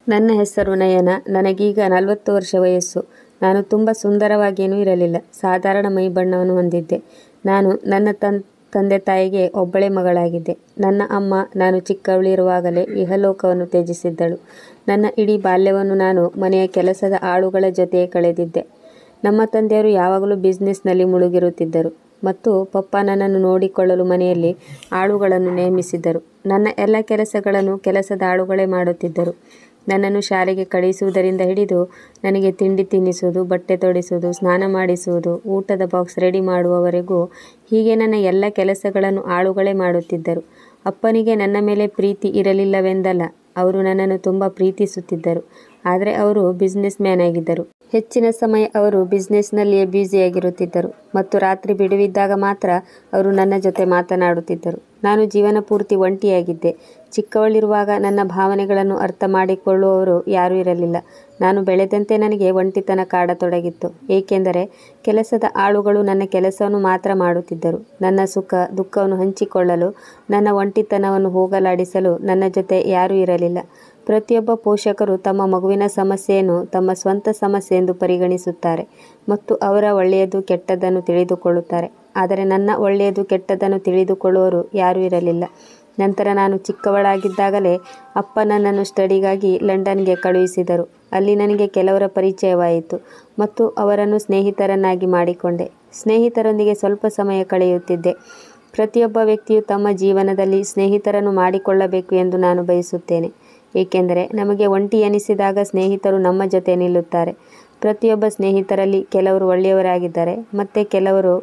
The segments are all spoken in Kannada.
ನನ್ನ ಹೆಸರು ನಯನ. ನನಗೀಗ 40 ವರ್ಷ ವಯಸ್ಸು. ನಾನು ತುಂಬ ಸುಂದರವಾಗೇನೂ ಇರಲಿಲ್ಲ. ಸಾಧಾರಣ ಮೈ ಬಣ್ಣವನ್ನು ಹೊಂದಿದ್ದೆ. ನಾನು ನನ್ನ ತಂದೆ ತಾಯಿಗೆ ಒಬ್ಬಳೇ ಮಗಳಾಗಿದ್ದೆ. ನನ್ನ ಅಮ್ಮ ನಾನು ಚಿಕ್ಕವಳಿರುವಾಗಲೇ ಇಹಲೋಕವನ್ನು ತ್ಯಜಿಸಿದ್ದಳು. ನನ್ನ ಇಡೀ ಬಾಲ್ಯವನ್ನು ನಾನು ಮನೆಯ ಕೆಲಸದ ಆಳುಗಳ ಜೊತೆಯೇ ಕಳೆದಿದ್ದೆ. ನಮ್ಮ ತಂದೆಯವರು ಯಾವಾಗಲೂ ಬಿಸ್ನೆಸ್ನಲ್ಲಿ ಮುಳುಗಿರುತ್ತಿದ್ದರು ಮತ್ತು ಪಪ್ಪ ನನ್ನನ್ನು ನೋಡಿಕೊಳ್ಳಲು ಮನೆಯಲ್ಲಿ ಆಳುಗಳನ್ನು ನೇಮಿಸಿದ್ದರು. ನನ್ನ ಎಲ್ಲ ಕೆಲಸಗಳನ್ನು ಕೆಲಸದ ಆಳುಗಳೇ ಮಾಡುತ್ತಿದ್ದರು. ನನ್ನನ್ನು ಶಾಲೆಗೆ ಕಳುಹಿಸುವುದರಿಂದ ಹಿಡಿದು ನನಗೆ ತಿಂಡಿ ತಿನ್ನಿಸುವುದು, ಬಟ್ಟೆ ತೊಡಿಸುವುದು, ಸ್ನಾನ ಮಾಡಿಸುವುದು, ಊಟದ ಬಾಕ್ಸ್ ರೆಡಿ ಮಾಡುವವರೆಗೂ ಹೀಗೆ ನನ್ನ ಎಲ್ಲ ಕೆಲಸಗಳನ್ನು ಆಳುಗಳೇ ಮಾಡುತ್ತಿದ್ದರು. ಅಪ್ಪನಿಗೆ ನನ್ನ ಮೇಲೆ ಪ್ರೀತಿ ಇರಲಿಲ್ಲವೆಂದಲ್ಲ, ಅವರು ನನ್ನನ್ನು ತುಂಬ ಪ್ರೀತಿಸುತ್ತಿದ್ದರು. ಆದರೆ ಅವರು ಬಿಸ್ನೆಸ್ ಮ್ಯಾನ್ ಆಗಿದ್ದರು. ಹೆಚ್ಚಿನ ಸಮಯ ಅವರು ಬಿಸ್ನೆಸ್ನಲ್ಲಿಯೇ ಬ್ಯುಸಿಯಾಗಿರುತ್ತಿದ್ದರು ಮತ್ತು ರಾತ್ರಿ ಬಿಡುವಿದ್ದಾಗ ಮಾತ್ರ ಅವರು ನನ್ನ ಜೊತೆ ಮಾತನಾಡುತ್ತಿದ್ದರು. ನಾನು ಜೀವನ ಪೂರ್ತಿ ಒಂಟಿಯಾಗಿದ್ದೆ. ಚಿಕ್ಕವಳಿರುವಾಗ ನನ್ನ ಭಾವನೆಗಳನ್ನು ಅರ್ಥ ಮಾಡಿಕೊಳ್ಳುವವರು ಯಾರೂ ಇರಲಿಲ್ಲ. ನಾನು ಬೆಳೆದಂತೆ ನನಗೆ ಒಂಟಿತನ ಕಾಡತೊಡಗಿತ್ತು. ಏಕೆಂದರೆ ಕೆಲಸದ ಆಳುಗಳು ನನ್ನ ಕೆಲಸವನ್ನು ಮಾತ್ರ ಮಾಡುತ್ತಿದ್ದರು. ನನ್ನ ಸುಖ ದುಃಖವನ್ನು ಹಂಚಿಕೊಳ್ಳಲು, ನನ್ನ ಒಂಟಿತನವನ್ನು ಹೋಗಲಾಡಿಸಲು ನನ್ನ ಜೊತೆ ಯಾರೂ ಇರಲಿಲ್ಲ. ಪ್ರತಿಯೊಬ್ಬ ಪೋಷಕರು ತಮ್ಮ ಮಗುವಿನ ಸಮಸ್ಯೆಯನ್ನು ತಮ್ಮ ಸ್ವಂತ ಸಮಸ್ಯೆ ಎಂದು ಪರಿಗಣಿಸುತ್ತಾರೆ ಮತ್ತು ಅವರ ಒಳ್ಳೆಯದು ಕೆಟ್ಟದ್ದನ್ನು ತಿಳಿದುಕೊಳ್ಳುತ್ತಾರೆ. ಆದರೆ ನನ್ನ ಒಳ್ಳೆಯದು ಕೆಟ್ಟದ್ದನ್ನು ತಿಳಿದುಕೊಳ್ಳುವವರು ಯಾರೂ ಇರಲಿಲ್ಲ. ನಂತರ ನಾನು ಚಿಕ್ಕವಳಾಗಿದ್ದಾಗಲೇ ಅಪ್ಪ ನನ್ನನ್ನು ಸ್ಟಡಿಗಾಗಿ ಲಂಡನ್ಗೆ ಕಳುಹಿಸಿದರು. ಅಲ್ಲಿ ನನಗೆ ಕೆಲವರ ಪರಿಚಯವಾಯಿತು ಮತ್ತು ಅವರನ್ನು ಸ್ನೇಹಿತರನ್ನಾಗಿ ಮಾಡಿಕೊಂಡೆ. ಸ್ನೇಹಿತರೊಂದಿಗೆ ಸ್ವಲ್ಪ ಸಮಯ ಕಳೆಯುತ್ತಿದ್ದೆ. ಪ್ರತಿಯೊಬ್ಬ ವ್ಯಕ್ತಿಯು ತಮ್ಮ ಜೀವನದಲ್ಲಿ ಸ್ನೇಹಿತರನ್ನು ಮಾಡಿಕೊಳ್ಳಬೇಕು ಎಂದು ನಾನು ಬಯಸುತ್ತೇನೆ. ಏಕೆಂದರೆ ನಮಗೆ ಒಂಟಿ ಎನಿಸಿದಾಗ ಸ್ನೇಹಿತರು ನಮ್ಮ ಜೊತೆ ನಿಲ್ಲುತ್ತಾರೆ. ಪ್ರತಿಯೊಬ್ಬ ಸ್ನೇಹಿತರಲ್ಲಿ ಕೆಲವರು ಒಳ್ಳೆಯವರಾಗಿದ್ದಾರೆ ಮತ್ತು ಕೆಲವರು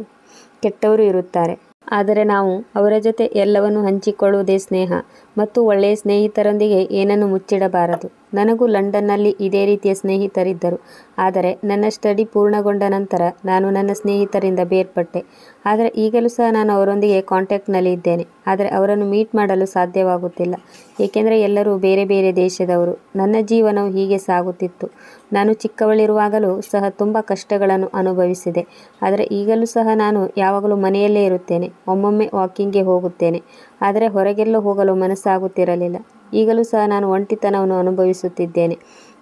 ಕೆಟ್ಟವರು ಇರುತ್ತಾರೆ. ಆದರೆ ನಾವು ಅವರ ಜೊತೆ ಎಲ್ಲವನ್ನು ಹಂಚಿಕೊಳ್ಳುವುದೇ ಸ್ನೇಹ ಮತ್ತು ಒಳ್ಳೆಯ ಸ್ನೇಹಿತರೊಂದಿಗೆ ಏನನ್ನು ಮುಚ್ಚಿಡಬಾರದು. ನನಗೂ ಲಂಡನ್ನಲ್ಲಿ ಇದೇ ರೀತಿಯ ಸ್ನೇಹಿತರಿದ್ದರು. ಆದರೆ ನನ್ನ ಸ್ಟಡಿ ಪೂರ್ಣಗೊಂಡ ನಂತರ ನಾನು ನನ್ನ ಸ್ನೇಹಿತರಿಂದ ಬೇರ್ಪಟ್ಟೆ. ಆದರೆ ಈಗಲೂ ಸಹ ನಾನು ಅವರೊಂದಿಗೆ ಕಾಂಟ್ಯಾಕ್ಟ್ನಲ್ಲಿ ಇದ್ದೇನೆ. ಆದರೆ ಅವರನ್ನು ಮೀಟ್ ಮಾಡಲು ಸಾಧ್ಯವಾಗುತ್ತಿಲ್ಲ, ಏಕೆಂದರೆ ಎಲ್ಲರೂ ಬೇರೆ ಬೇರೆ ದೇಶದವರು. ನನ್ನ ಜೀವನವು ಹೀಗೆ ಸಾಗುತ್ತಿತ್ತು. ನಾನು ಚಿಕ್ಕವಳಿರುವಾಗಲೂ ಸಹ ತುಂಬ ಕಷ್ಟಗಳನ್ನು ಅನುಭವಿಸಿದೆ. ಆದರೆ ಈಗಲೂ ಸಹ ನಾನು ಯಾವಾಗಲೂ ಮನೆಯಲ್ಲೇ ಇರುತ್ತೇನೆ. ಒಮ್ಮೊಮ್ಮೆ ವಾಕಿಂಗ್ಗೆ ಹೋಗುತ್ತೇನೆ, ಆದರೆ ಹೊರಗೆಲ್ಲೋ ಹೋಗಲು ಮನಸ್ಸಾಗುತ್ತಿರಲಿಲ್ಲ. ಈಗಲೂ ಸಹ ನಾನು ಒಂಟಿತನವನ್ನು ಅನುಭವಿಸುತ್ತಿದ್ದೇನೆ.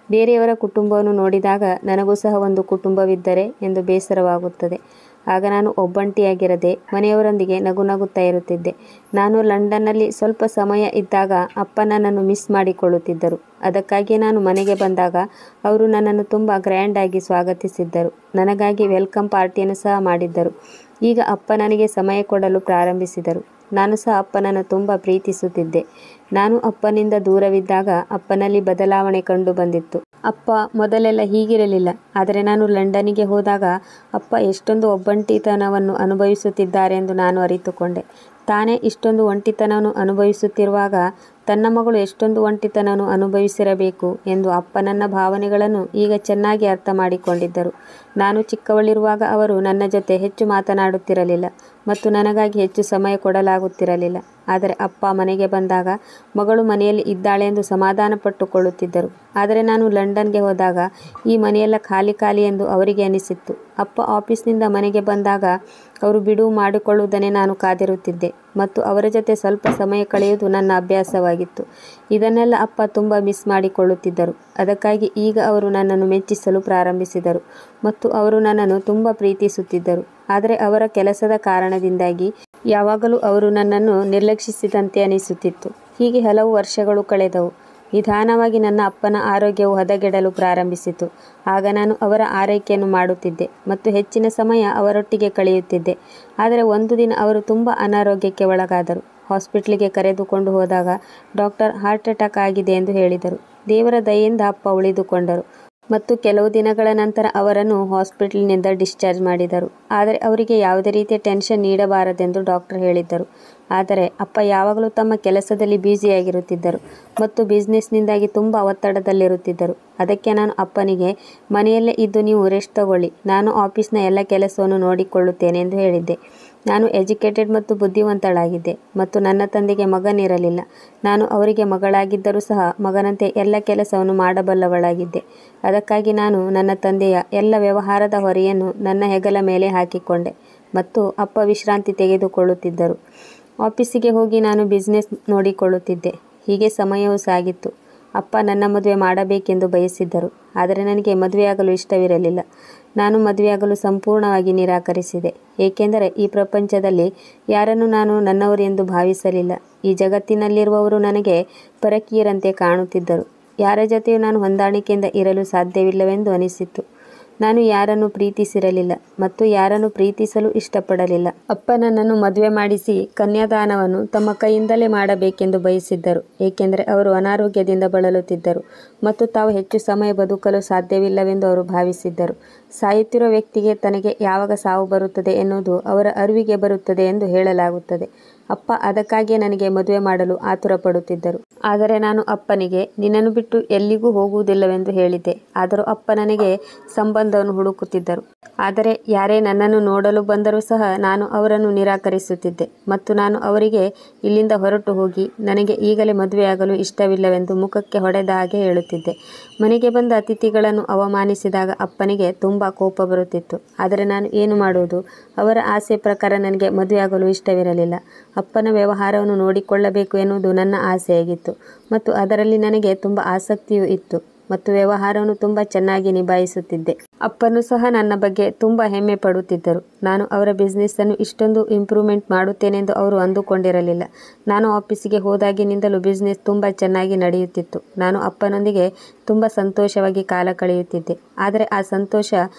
ಬೇರೆಯವರ ಕುಟುಂಬವನ್ನು ನೋಡಿದಾಗ ನನಗೂ ಸಹ ಒಂದು ಕುಟುಂಬವಿದ್ದರೆ ಎಂದು ಬೇಸರವಾಗುತ್ತದೆ. ಆಗ ನಾನು ಒಬ್ಬಂಟಿಯಾಗಿರದೆ ಮನೆಯವರೊಂದಿಗೆ ನಗುತ್ತಾ ಇರುತ್ತಿದ್ದೆ. ನಾನು ಲಂಡನ್ನಲ್ಲಿ ಸ್ವಲ್ಪ ಸಮಯ ಇದ್ದಾಗ ಅಪ್ಪ ನನ್ನನ್ನು ಮಿಸ್ ಮಾಡಿಕೊಳ್ಳುತ್ತಿದ್ದರು. ಅದಕ್ಕಾಗಿಯೇ ನಾನು ಮನೆಗೆ ಬಂದಾಗ ಅವರು ನನ್ನನ್ನು ತುಂಬ ಗ್ರ್ಯಾಂಡ್ ಆಗಿ ಸ್ವಾಗತಿಸಿದ್ದರು. ನನಗಾಗಿ ವೆಲ್ಕಮ್ ಪಾರ್ಟಿಯನ್ನು ಸಹ ಮಾಡಿದ್ದರು. ಈಗ ಅಪ್ಪ ನನಗೆ ಸಮಯ ಕೊಡಲು ಪ್ರಾರಂಭಿಸಿದರು. ನಾನು ಸಹ ಅಪ್ಪನನ್ನು ತುಂಬ ಪ್ರೀತಿಸುತ್ತಿದ್ದೆ. ನಾನು ಅಪ್ಪನಿಂದ ದೂರವಿದ್ದಾಗ ಅಪ್ಪನಲ್ಲಿ ಬದಲಾವಣೆ ಕಂಡು ಬಂದಿತ್ತು. ಅಪ್ಪ ಮೊದಲೆಲ್ಲ ಹೀಗಿರಲಿಲ್ಲ. ಆದರೆ ನಾನು ಲಂಡನ್ನಿಗೆ ಹೋದಾಗ ಅಪ್ಪ ಎಷ್ಟೊಂದು ಒಬ್ಬಂಟಿತನವನ್ನು ಅನುಭವಿಸುತ್ತಿದ್ದಾರೆಂದು ನಾನು ಅರಿತುಕೊಂಡೆ. ತಾನೇ ಇಷ್ಟೊಂದು ಒಂಟಿತನವನ್ನು ಅನುಭವಿಸುತ್ತಿರುವಾಗ ತನ್ನ ಮಗಳು ಎಷ್ಟೊಂದು ಒಂಟಿತನವನ್ನು ಅನುಭವಿಸಿರಬೇಕು ಎಂದು ಅಪ್ಪ ನನ್ನ ಭಾವನೆಗಳನ್ನು ಈಗ ಚೆನ್ನಾಗಿ ಅರ್ಥ ಮಾಡಿಕೊಂಡಿದ್ದರು. ನಾನು ಚಿಕ್ಕವಳಿರುವಾಗ ಅವರು ನನ್ನ ಜೊತೆ ಹೆಚ್ಚು ಮಾತನಾಡುತ್ತಿರಲಿಲ್ಲ ಮತ್ತು ನನಗಾಗಿ ಹೆಚ್ಚು ಸಮಯ ಕೊಡಲಾಗುತ್ತಿರಲಿಲ್ಲ. ಆದರೆ ಅಪ್ಪ ಮನೆಗೆ ಬಂದಾಗ ಮಗಳು ಮನೆಯಲ್ಲಿ ಇದ್ದಾಳೆ ಎಂದು ಸಮಾಧಾನ ಪಟ್ಟುಕೊಳ್ಳುತ್ತಿದ್ದರು. ಆದರೆ ನಾನು ಲಂಡನ್ಗೆ ಹೋದಾಗ ಈ ಮನೆಯೆಲ್ಲ ಖಾಲಿ ಖಾಲಿ ಎಂದು ಅವರಿಗೆ ಅನಿಸಿತ್ತು. ಅಪ್ಪ ಆಫೀಸ್ನಿಂದ ಮನೆಗೆ ಬಂದಾಗ ಅವರು ಬಿಡುವು ಮಾಡಿಕೊಳ್ಳುವುದನ್ನೇ ನಾನು ಕಾದಿರುತ್ತಿದ್ದೆ ಮತ್ತು ಅವರ ಜೊತೆ ಸ್ವಲ್ಪ ಸಮಯ ಕಳೆಯುವುದು ನನ್ನ ಅಭ್ಯಾಸವಾಗಿತ್ತು. ಇದನ್ನೆಲ್ಲ ಅಪ್ಪ ತುಂಬ ಮಿಸ್ ಮಾಡಿಕೊಳ್ಳುತ್ತಿದ್ದರು. ಅದಕ್ಕಾಗಿ ಈಗ ಅವರು ನನ್ನನ್ನು ಮೆಚ್ಚಿಸಲು ಪ್ರಾರಂಭಿಸಿದರು ಮತ್ತು ಅವರು ನನ್ನನ್ನು ತುಂಬ ಪ್ರೀತಿಸುತ್ತಿದ್ದರು. ಆದರೆ ಅವರ ಕೆಲಸದ ಕಾರಣದಿಂದಾಗಿ ಯಾವಾಗಲೂ ಅವರು ನನ್ನನ್ನು ನಿರ್ಲಕ್ಷಿಸಿದಂತೆ ಅನಿಸುತ್ತಿತ್ತು. ಹೀಗೆ ಹಲವು ವರ್ಷಗಳು ಕಳೆದವು. ನಿಧಾನವಾಗಿ ನನ್ನ ಅಪ್ಪನ ಆರೋಗ್ಯವು ಹದಗೆಡಲು ಪ್ರಾರಂಭಿಸಿತು. ಆಗ ನಾನು ಅವರ ಆರೈಕೆಯನ್ನು ಮಾಡುತ್ತಿದ್ದೆ ಮತ್ತು ಹೆಚ್ಚಿನ ಸಮಯ ಅವರೊಟ್ಟಿಗೆ ಕಳೆಯುತ್ತಿದ್ದೆ. ಆದರೆ ಒಂದು ದಿನ ಅವರು ತುಂಬ ಅನಾರೋಗ್ಯಕ್ಕೆ ಒಳಗಾದರು. ಹಾಸ್ಪಿಟ್ಲಿಗೆ ಕರೆದುಕೊಂಡು ಹೋದಾಗ ಡಾಕ್ಟರ್ ಹಾರ್ಟ್ ಅಟ್ಯಾಕ್ ಆಗಿದೆ ಎಂದು ಹೇಳಿದರು. ದೇವರ ದಯೆಯಿಂದ ಅಪ್ಪ ಉಳಿದುಕೊಂಡರು ಮತ್ತು ಕೆಲವು ದಿನಗಳ ನಂತರ ಅವರನ್ನು ಹಾಸ್ಪಿಟಲ್ನಿಂದ ಡಿಸ್ಚಾರ್ಜ್ ಮಾಡಿದರು. ಆದರೆ ಅವರಿಗೆ ಯಾವುದೇ ರೀತಿಯ ಟೆನ್ಷನ್ ನೀಡಬಾರದೆಂದು ಡಾಕ್ಟರ್ ಹೇಳಿದ್ದರು. ಆದರೆ ಅಪ್ಪ ಯಾವಾಗಲೂ ತಮ್ಮ ಕೆಲಸದಲ್ಲಿ ಬ್ಯುಸಿಯಾಗಿರುತ್ತಿದ್ದರು ಮತ್ತು ಬಿಸ್ನೆಸ್ನಿಂದಾಗಿ ತುಂಬ ಒತ್ತಡದಲ್ಲಿರುತ್ತಿದ್ದರು. ಅದಕ್ಕೆ ನಾನು ಅಪ್ಪನಿಗೆ ಮನೆಯಲ್ಲೇ ಇದ್ದು ನೀವು ರೆಸ್ಟ್ ತಗೊಳ್ಳಿ, ನಾನು ಆಫೀಸ್ನ ಎಲ್ಲ ಕೆಲಸವನ್ನು ನೋಡಿಕೊಳ್ಳುತ್ತೇನೆ ಎಂದು ಹೇಳಿದ್ದೆ. ನಾನು ಎಜುಕೇಟೆಡ್ ಮತ್ತು ಬುದ್ಧಿವಂತಳಾಗಿದ್ದೆ ಮತ್ತು ನನ್ನ ತಂದೆಗೆ ಮಗನಿರಲಿಲ್ಲ. ನಾನು ಅವರಿಗೆ ಮಗಳಾಗಿದ್ದರೂ ಸಹ ಮಗನಂತೆ ಎಲ್ಲ ಕೆಲಸವನ್ನು ಮಾಡಬಲ್ಲವಳಾಗಿದ್ದೆ. ಅದಕ್ಕಾಗಿ ನಾನು ನನ್ನ ತಂದೆಯ ಎಲ್ಲ ವ್ಯವಹಾರದ ಹೊರೆಯನ್ನು ನನ್ನ ಹೆಗಲ ಮೇಲೆ ಹಾಕಿಕೊಂಡೆ ಮತ್ತು ಅಪ್ಪ ವಿಶ್ರಾಂತಿ ತೆಗೆದುಕೊಳ್ಳುತ್ತಿದ್ದರು. ಆಫೀಸಿಗೆ ಹೋಗಿ ನಾನು ಬಿಸ್ನೆಸ್ ನೋಡಿಕೊಳ್ಳುತ್ತಿದ್ದೆ. ಹೀಗೆ ಸಮಯವು ಸಾಗಿತ್ತು. ಅಪ್ಪ ನನ್ನ ಮದುವೆ ಮಾಡಬೇಕೆಂದು ಬಯಸಿದ್ದರು. ಆದರೆ ನನಗೆ ಮದುವೆಯಾಗಲು ಇಷ್ಟವಿರಲಿಲ್ಲ. ನಾನು ಮದುವೆಯಾಗಲು ಸಂಪೂರ್ಣವಾಗಿ ನಿರಾಕರಿಸಿದೆ. ಏಕೆಂದರೆ ಈ ಪ್ರಪಂಚದಲ್ಲಿ ಯಾರನ್ನು ನಾನು ನನ್ನವರು ಎಂದು ಭಾವಿಸಲಿಲ್ಲ. ಈ ಜಗತ್ತಿನಲ್ಲಿರುವವರು ನನಗೆ ಪರಕೀಯರಂತೆ ಕಾಣುತ್ತಿದ್ದರು. ಯಾರ ಜೊತೆಯೂ ನಾನು ಹೊಂದಾಣಿಕೆಯಿಂದ ಇರಲು ಸಾಧ್ಯವಿಲ್ಲವೆಂದು ಅನಿಸಿತು. ನಾನು ಯಾರನ್ನು ಪ್ರೀತಿಸಿರಲಿಲ್ಲ ಮತ್ತು ಯಾರನ್ನು ಪ್ರೀತಿಸಲು ಇಷ್ಟಪಡಲಿಲ್ಲ. ಅಪ್ಪ ನನ್ನನ್ನು ಮದುವೆ ಮಾಡಿಸಿ ಕನ್ಯಾದಾನವನ್ನು ತಮ್ಮ ಕೈಯಿಂದಲೇ ಮಾಡಬೇಕೆಂದು ಬಯಸಿದ್ದರು. ಏಕೆಂದರೆ ಅವರು ಅನಾರೋಗ್ಯದಿಂದ ಬಳಲುತ್ತಿದ್ದರು ಮತ್ತು ತಾವು ಹೆಚ್ಚು ಸಮಯ ಬದುಕಲು ಸಾಧ್ಯವಿಲ್ಲವೆಂದು ಅವರು ಭಾವಿಸಿದ್ದರು. ಸಾಯುತ್ತಿರುವ ವ್ಯಕ್ತಿಗೆ ತನಗೆ ಯಾವಾಗ ಸಾವು ಬರುತ್ತದೆ ಎನ್ನುವುದು ಅವರ ಅರಿವಿಗೆ ಬರುತ್ತದೆ ಎಂದು ಹೇಳಲಾಗುತ್ತದೆ. ಅಪ್ಪ ಅದಕ್ಕಾಗಿಯೇ ನನಗೆ ಮದುವೆ ಮಾಡಲು ಆತುರಪಡುತ್ತಿದ್ದರು. ಆದರೆ ನಾನು ಅಪ್ಪನಿಗೆ ನಿನ್ನನ್ನು ಬಿಟ್ಟು ಎಲ್ಲಿಗೂ ಹೋಗುವುದಿಲ್ಲವೆಂದು ಹೇಳಿದ್ದೆ. ಆದರೂ ಅಪ್ಪ ನನಗೆ ಸಂಬಂಧವನ್ನು ಹುಡುಕುತ್ತಿದ್ದರು. ಆದರೆ ಯಾರೇ ನನ್ನನ್ನು ನೋಡಲು ಬಂದರೂ ಸಹ ನಾನು ಅವರನ್ನು ನಿರಾಕರಿಸುತ್ತಿದ್ದೆ ಮತ್ತು ನಾನು ಅವರಿಗೆ ಇಲ್ಲಿಂದ ಹೊರಟು ಹೋಗಿ ನನಗೆ ಈಗಲೇ ಮದುವೆಯಾಗಲು ಇಷ್ಟವಿಲ್ಲವೆಂದು ಮುಖಕ್ಕೆ ಹೊಡೆದ ಹಾಗೆ ಹೇಳುತ್ತಿದ್ದೆ. ಮನೆಗೆ ಬಂದ ಅತಿಥಿಗಳನ್ನು ಅವಮಾನಿಸಿದಾಗ ಅಪ್ಪನಿಗೆ ತುಂಬ ಕೋಪ ಬರುತ್ತಿತ್ತು. ಆದರೆ ನಾನು ಏನು ಮಾಡುವುದು? ಅವರ ಆಸೆ ಪ್ರಕಾರ ನನಗೆ ಮದುವೆಯಾಗಲು ಇಷ್ಟವಿರಲಿಲ್ಲ. ಅಪ್ಪನ ವ್ಯವಹಾರವನ್ನು ನೋಡಿಕೊಳ್ಳಬೇಕು ಎನ್ನುವುದು ನನ್ನ ಆಸೆಯಾಗಿತ್ತು ಮತ್ತು ಅದರಲ್ಲಿ ನನಗೆ ತುಂಬ ಆಸಕ್ತಿಯೂ ಇತ್ತು ಮತ್ತು ವ್ಯವಹಾರವನ್ನು ತುಂಬ ಚೆನ್ನಾಗಿ ನಿಭಾಯಿಸುತ್ತಿದ್ದೆ. ಅಪ್ಪನೂ ಸಹ ನನ್ನ ಬಗ್ಗೆ ತುಂಬ ಹೆಮ್ಮೆ ಪಡುತ್ತಿದ್ದರು. ನಾನು ಅವರ ಬಿಸ್ನೆಸ್ಸನ್ನು ಇಷ್ಟೊಂದು ಇಂಪ್ರೂವ್ಮೆಂಟ್ ಮಾಡುತ್ತೇನೆಂದು ಅವರು ಅಂದುಕೊಂಡಿರಲಿಲ್ಲ. ನಾನು ಆಫೀಸಿಗೆ ಹೋದಾಗಿನಿಂದಲೂ ಬಿಸ್ನೆಸ್ ತುಂಬ ಚೆನ್ನಾಗಿ ನಡೆಯುತ್ತಿತ್ತು. ನಾನು ಅಪ್ಪನೊಂದಿಗೆ ತುಂಬ ಸಂತೋಷವಾಗಿ ಕಾಲ ಕಳೆಯುತ್ತಿದ್ದೆ. ಆದರೆ ಆ ಸಂತೋಷ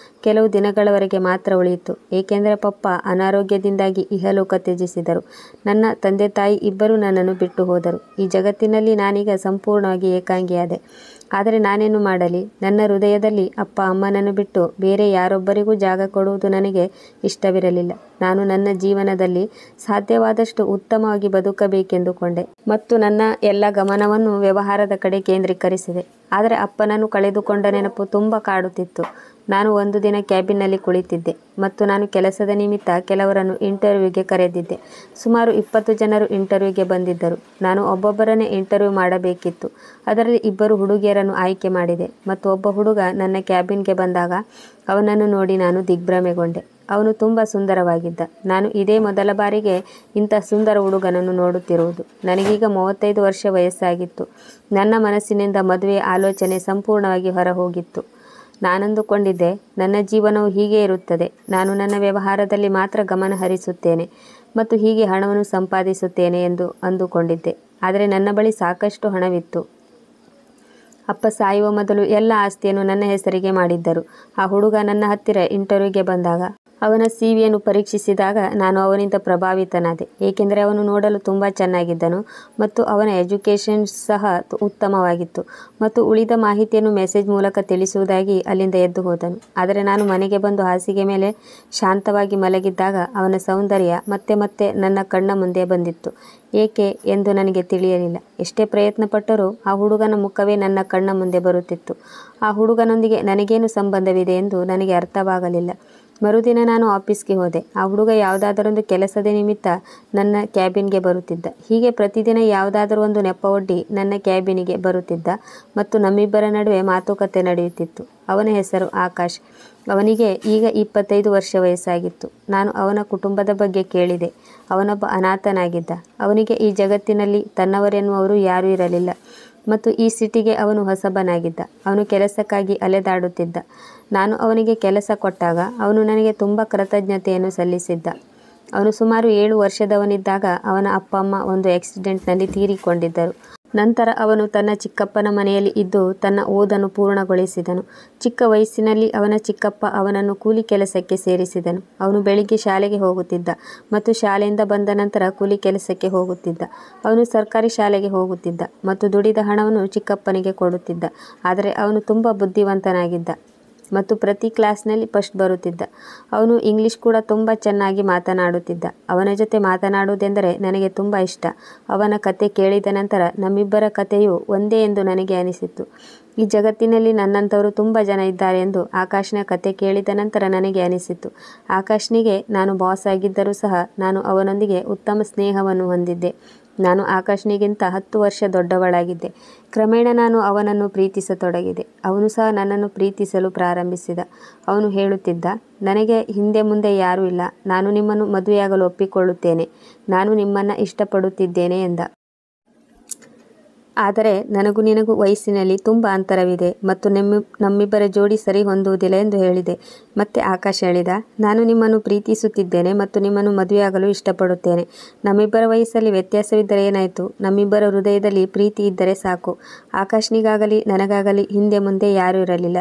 ಕೆಲವು ದಿನಗಳವರೆಗೆ ಮಾತ್ರ ಉಳಿಯಿತು. ಏಕೆಂದರೆ ಪಪ್ಪ ಅನಾರೋಗ್ಯದಿಂದಾಗಿ ಇಹಲೋಕ ತ್ಯಜಿಸಿದರು. ನನ್ನ ತಂದೆ ತಾಯಿ ಇಬ್ಬರೂ ನನ್ನನ್ನು ಬಿಟ್ಟು ಹೋದರು. ಈ ಜಗತ್ತಿನಲ್ಲಿ ನಾನೀಗ ಸಂಪೂರ್ಣವಾಗಿ ಏಕಾಂಗಿಯಾದೆ. ಆದರೆ ನಾನೇನು ಮಾಡಲಿ? ನನ್ನ ಹೃದಯದಲ್ಲಿ ಅಪ್ಪ ಅಮ್ಮನನ್ನು ಬಿಟ್ಟು ಬೇರೆ ಯಾರೊಬ್ಬರಿಗೂ ಜಾಗ ಕೊಡುವುದು ನನಗೆ ಇಷ್ಟವಿರಲಿಲ್ಲ. ನಾನು ನನ್ನ ಜೀವನದಲ್ಲಿ ಸಾಧ್ಯವಾದಷ್ಟು ಉತ್ತಮವಾಗಿ ಬದುಕಬೇಕೆಂದುಕೊಂಡೆ ಮತ್ತು ನನ್ನ ಎಲ್ಲ ಗಮನವನ್ನು ವ್ಯವಹಾರದ ಕಡೆ ಕೇಂದ್ರೀಕರಿಸಿದೆ. ಆದರೆ ಅಪ್ಪನನ್ನು ಕಳೆದುಕೊಂಡ ನೆನಪು ತುಂಬ ಕಾಡುತ್ತಿತ್ತು. ನಾನು ಒಂದು ದಿನ ಕ್ಯಾಬಿನ್ನಲ್ಲಿ ಕುಳಿತಿದ್ದೆ ಮತ್ತು ನಾನು ಕೆಲಸದ ನಿಮಿತ್ತ ಕೆಲವರನ್ನು ಇಂಟರ್ವ್ಯೂಗೆ ಕರೆದಿದ್ದೆ. ಸುಮಾರು 20 ಜನರು ಇಂಟರ್ವ್ಯೂಗೆ ಬಂದಿದ್ದರು. ನಾನು ಒಬ್ಬೊಬ್ಬರನ್ನೇ ಇಂಟರ್ವ್ಯೂ ಮಾಡಬೇಕಿತ್ತು. ಅದರಲ್ಲಿ 2 ಹುಡುಗಿಯರನ್ನು ಆಯ್ಕೆ ಮಾಡಿದೆ ಮತ್ತು ಒಬ್ಬ ಹುಡುಗ ನನ್ನ ಕ್ಯಾಬಿನ್ಗೆ ಬಂದಾಗ ಅವನನ್ನು ನೋಡಿ ನಾನು ದಿಗ್ಭ್ರಮೆಗೊಂಡೆ. ಅವನು ತುಂಬ ಸುಂದರವಾಗಿದ್ದ. ನಾನು ಇದೇ ಮೊದಲ ಬಾರಿಗೆ ಇಂಥ ಸುಂದರ ಹುಡುಗನನ್ನು ನೋಡುತ್ತಿರುವುದು. ನನಗೀಗ 35 ವರ್ಷ ವಯಸ್ಸಾಗಿತ್ತು. ನನ್ನ ಮನಸ್ಸಿನಿಂದ ಮದುವೆಯ ಆಲೋಚನೆ ಸಂಪೂರ್ಣವಾಗಿ ಹೊರಹೋಗಿತ್ತು. ನಾನಂದುಕೊಂಡಿದ್ದೆ, ನನ್ನ ಜೀವನವು ಹೀಗೆ ಇರುತ್ತದೆ. ನಾನು ನನ್ನ ವ್ಯವಹಾರದಲ್ಲಿ ಮಾತ್ರ ಗಮನ ಹರಿಸುತ್ತೇನೆ ಮತ್ತು ಹೀಗೆ ಹಣವನ್ನು ಸಂಪಾದಿಸುತ್ತೇನೆ ಎಂದು ಅಂದುಕೊಂಡಿದ್ದೆ. ಆದರೆ ನನ್ನ ಬಳಿ ಸಾಕಷ್ಟು ಹಣವಿತ್ತು. ಅಪ್ಪ ಸಾಯುವ ಮೊದಲು ಎಲ್ಲ ಆಸ್ತಿಯನ್ನು ನನ್ನ ಹೆಸರಿಗೆ ಮಾಡಿದ್ದರು. ಆ ಹುಡುಗ ನನ್ನ ಹತ್ತಿರ ಇಂಟರ್ವ್ಯೂಗೆ ಬಂದಾಗ ಅವನ ಸಿವಿಯನ್ನು ಪರೀಕ್ಷಿಸಿದಾಗ ನಾನು ಅವನಿಂದ ಪ್ರಭಾವಿತನಾದೆ. ಏಕೆಂದರೆ ಅವನು ನೋಡಲು ತುಂಬ ಚೆನ್ನಾಗಿದ್ದನು ಮತ್ತು ಅವನ ಎಜುಕೇಷನ್ ಸಹ ಉತ್ತಮವಾಗಿತ್ತು ಮತ್ತು ಉಳಿದ ಮಾಹಿತಿಯನ್ನು ಮೆಸೇಜ್ ಮೂಲಕ ತಿಳಿಸುವುದಾಗಿ ಅಲ್ಲಿಂದ ಎದ್ದು ಹೋದನು. ಆದರೆ ನಾನು ಮನೆಗೆ ಬಂದು ಹಾಸಿಗೆ ಮೇಲೆ ಶಾಂತವಾಗಿ ಮಲಗಿದ್ದಾಗ ಅವನ ಸೌಂದರ್ಯ ಮತ್ತೆ ಮತ್ತೆ ನನ್ನ ಕಣ್ಣ ಮುಂದೆ ಬಂದಿತ್ತು. ಏಕೆ ಎಂದು ನನಗೆ ತಿಳಿಯಲಿಲ್ಲ. ಎಷ್ಟೇ ಪ್ರಯತ್ನಪಟ್ಟರೂ ಆ ಹುಡುಗನ ಮುಖವೇ ನನ್ನ ಕಣ್ಣ ಮುಂದೆ ಬರುತ್ತಿತ್ತು. ಆ ಹುಡುಗನೊಂದಿಗೆ ನನಗೇನು ಸಂಬಂಧವಿದೆ ಎಂದು ನನಗೆ ಅರ್ಥವಾಗಲಿಲ್ಲ. ಮರುದಿನ ನಾನು ಆಫೀಸ್ಗೆ ಹೋದೆ. ಆ ಹುಡುಗ ಯಾವುದಾದರೊಂದು ಕೆಲಸದ ನಿಮಿತ್ತ ನನ್ನ ಕ್ಯಾಬಿನ್ಗೆ ಬರುತ್ತಿದ್ದ. ಹೀಗೆ ಪ್ರತಿದಿನ ಯಾವುದಾದರೂ ಒಂದು ನೆಪವೊಡ್ಡಿ ನನ್ನ ಕ್ಯಾಬಿನಿಗೆ ಬರುತ್ತಿದ್ದ ಮತ್ತು ನಮ್ಮಿಬ್ಬರ ನಡುವೆ ಮಾತುಕತೆ ನಡೆಯುತ್ತಿತ್ತು. ಅವನ ಹೆಸರು ಆಕಾಶ್. ಅವನಿಗೆ ಈಗ 25 ವರ್ಷ ವಯಸ್ಸಾಗಿತ್ತು. ನಾನು ಅವನ ಕುಟುಂಬದ ಬಗ್ಗೆ ಕೇಳಿದೆ. ಅವನೊಬ್ಬ ಅನಾಥನಾಗಿದ್ದ. ಅವನಿಗೆ ಈ ಜಗತ್ತಿನಲ್ಲಿ ತನ್ನವರೆನ್ನುವರು ಯಾರೂ ಇರಲಿಲ್ಲ ಮತ್ತು ಈ ಸಿಟಿಗೆ ಅವನು ಹೊಸಬನಾಗಿದ್ದ. ಅವನು ಕೆಲಸಕ್ಕಾಗಿ ಅಲೆದಾಡುತ್ತಿದ್ದ. ನಾನು ಅವನಿಗೆ ಕೆಲಸ ಕೊಟ್ಟಾಗ ಅವನು ನನಗೆ ತುಂಬ ಕೃತಜ್ಞತೆಯನ್ನು ಸಲ್ಲಿಸಿದ್ದ. ಅವನು ಸುಮಾರು 7 ವರ್ಷದವನಿದ್ದಾಗ ಅವನ ಅಪ್ಪ ಅಮ್ಮ ಒಂದು ಆಕ್ಸಿಡೆಂಟ್ನಲ್ಲಿ ತೀರಿಕೊಂಡಿದ್ದರು. ನಂತರ ಅವನು ತನ್ನ ಚಿಕ್ಕಪ್ಪನ ಮನೆಯಲ್ಲಿ ಇದ್ದು ತನ್ನ ಓದನ್ನು ಪೂರ್ಣಗೊಳಿಸಿದನು. ಚಿಕ್ಕ ವಯಸ್ಸಿನಲ್ಲಿ ಅವನ ಚಿಕ್ಕಪ್ಪ ಅವನನ್ನು ಕೂಲಿ ಕೆಲಸಕ್ಕೆ ಸೇರಿಸಿದನು. ಅವನು ಬೆಳಿಗ್ಗೆ ಶಾಲೆಗೆ ಹೋಗುತ್ತಿದ್ದ ಮತ್ತು ಶಾಲೆಯಿಂದ ಬಂದ ನಂತರ ಕೂಲಿ ಕೆಲಸಕ್ಕೆ ಹೋಗುತ್ತಿದ್ದ. ಅವನು ಸರ್ಕಾರಿ ಶಾಲೆಗೆ ಹೋಗುತ್ತಿದ್ದ ಮತ್ತು ದುಡಿದ ಹಣವನ್ನು ಚಿಕ್ಕಪ್ಪನಿಗೆ ಕೊಡುತ್ತಿದ್ದ. ಆದರೆ ಅವನು ತುಂಬ ಬುದ್ಧಿವಂತನಾಗಿದ್ದ ಮತ್ತು ಪ್ರತಿ ಕ್ಲಾಸ್ನಲ್ಲಿ ಫಸ್ಟ್ ಬರುತ್ತಿದ್ದ. ಅವನು ಇಂಗ್ಲಿಷ್ ಕೂಡ ತುಂಬ ಚೆನ್ನಾಗಿ ಮಾತನಾಡುತ್ತಿದ್ದ. ಅವನ ಜೊತೆ ಮಾತನಾಡುವುದೆಂದರೆ ನನಗೆ ತುಂಬ ಇಷ್ಟ. ಅವನ ಕತೆ ಕೇಳಿದ ನಂತರ ನಮ್ಮಿಬ್ಬರ ಕಥೆಯೂ ಒಂದೇ ಎಂದು ನನಗೆ ಅನಿಸಿತು. ಈ ಜಗತ್ತಿನಲ್ಲಿ ನನ್ನಂಥವರು ತುಂಬ ಜನ ಇದ್ದಾರೆ ಎಂದು ಆಕಾಶ್ನ ಕತೆ ಕೇಳಿದ ನಂತರ ನನಗೆ ಅನಿಸಿತು. ಆಕಾಶ್ನಿಗೆ ನಾನು ಬಾಸ್ ಆಗಿದ್ದರೂ ಸಹ ನಾನು ಅವನೊಂದಿಗೆ ಉತ್ತಮ ಸ್ನೇಹವನ್ನು ಹೊಂದಿದ್ದೆ. ನಾನು ಆಕಾಶ್ನಿಗಿಂತ 10 ವರ್ಷ ದೊಡ್ಡವಳಾಗಿದ್ದೆ. ಕ್ರಮೇಣ ನಾನು ಅವನನ್ನು ಪ್ರೀತಿಸತೊಡಗಿದೆ. ಅವನು ಸಹ ನನ್ನನ್ನು ಪ್ರೀತಿಸಲು ಪ್ರಾರಂಭಿಸಿದ. ಅವನು ಹೇಳುತ್ತಿದ್ದ, ನನಗೆ ಹಿಂದೆ ಮುಂದೆ ಯಾರೂ ಇಲ್ಲ. ನಾನು ನಿಮ್ಮನ್ನು ಮದುವೆಯಾಗಲು ಒಪ್ಪಿಕೊಳ್ಳುತ್ತೇನೆ. ನಾನು ನಿಮ್ಮನ್ನು ಇಷ್ಟಪಡುತ್ತಿದ್ದೇನೆ ಎಂದ. ಆದರೆ ನನಗೂ ನಿನಗೂ ವಯಸ್ಸಿನಲ್ಲಿ ತುಂಬ ಅಂತರವಿದೆ ಮತ್ತು ನಮ್ಮಿಬ್ಬರ ಜೋಡಿ ಸರಿ ಹೊಂದುವುದಿಲ್ಲ ಎಂದು ಹೇಳಿದೆ. ಮತ್ತೆ ಆಕಾಶ್ ಹೇಳಿದ, ನಾನು ನಿಮ್ಮನ್ನು ಪ್ರೀತಿಸುತ್ತಿದ್ದೇನೆ ಮತ್ತು ನಿಮ್ಮನ್ನು ಮದುವೆಯಾಗಲು ಇಷ್ಟಪಡುತ್ತೇನೆ. ನಮ್ಮಿಬ್ಬರ ವಯಸ್ಸಲ್ಲಿ ವ್ಯತ್ಯಾಸವಿದ್ದರೆ ಏನಾಯಿತು? ನಮ್ಮಿಬ್ಬರ ಹೃದಯದಲ್ಲಿ ಪ್ರೀತಿ ಇದ್ದರೆ ಸಾಕು. ಆಕಾಶ್ನಿಗಾಗಲಿ ನನಗಾಗಲಿ ಹಿಂದೆ ಮುಂದೆ ಯಾರೂ ಇರಲಿಲ್ಲ.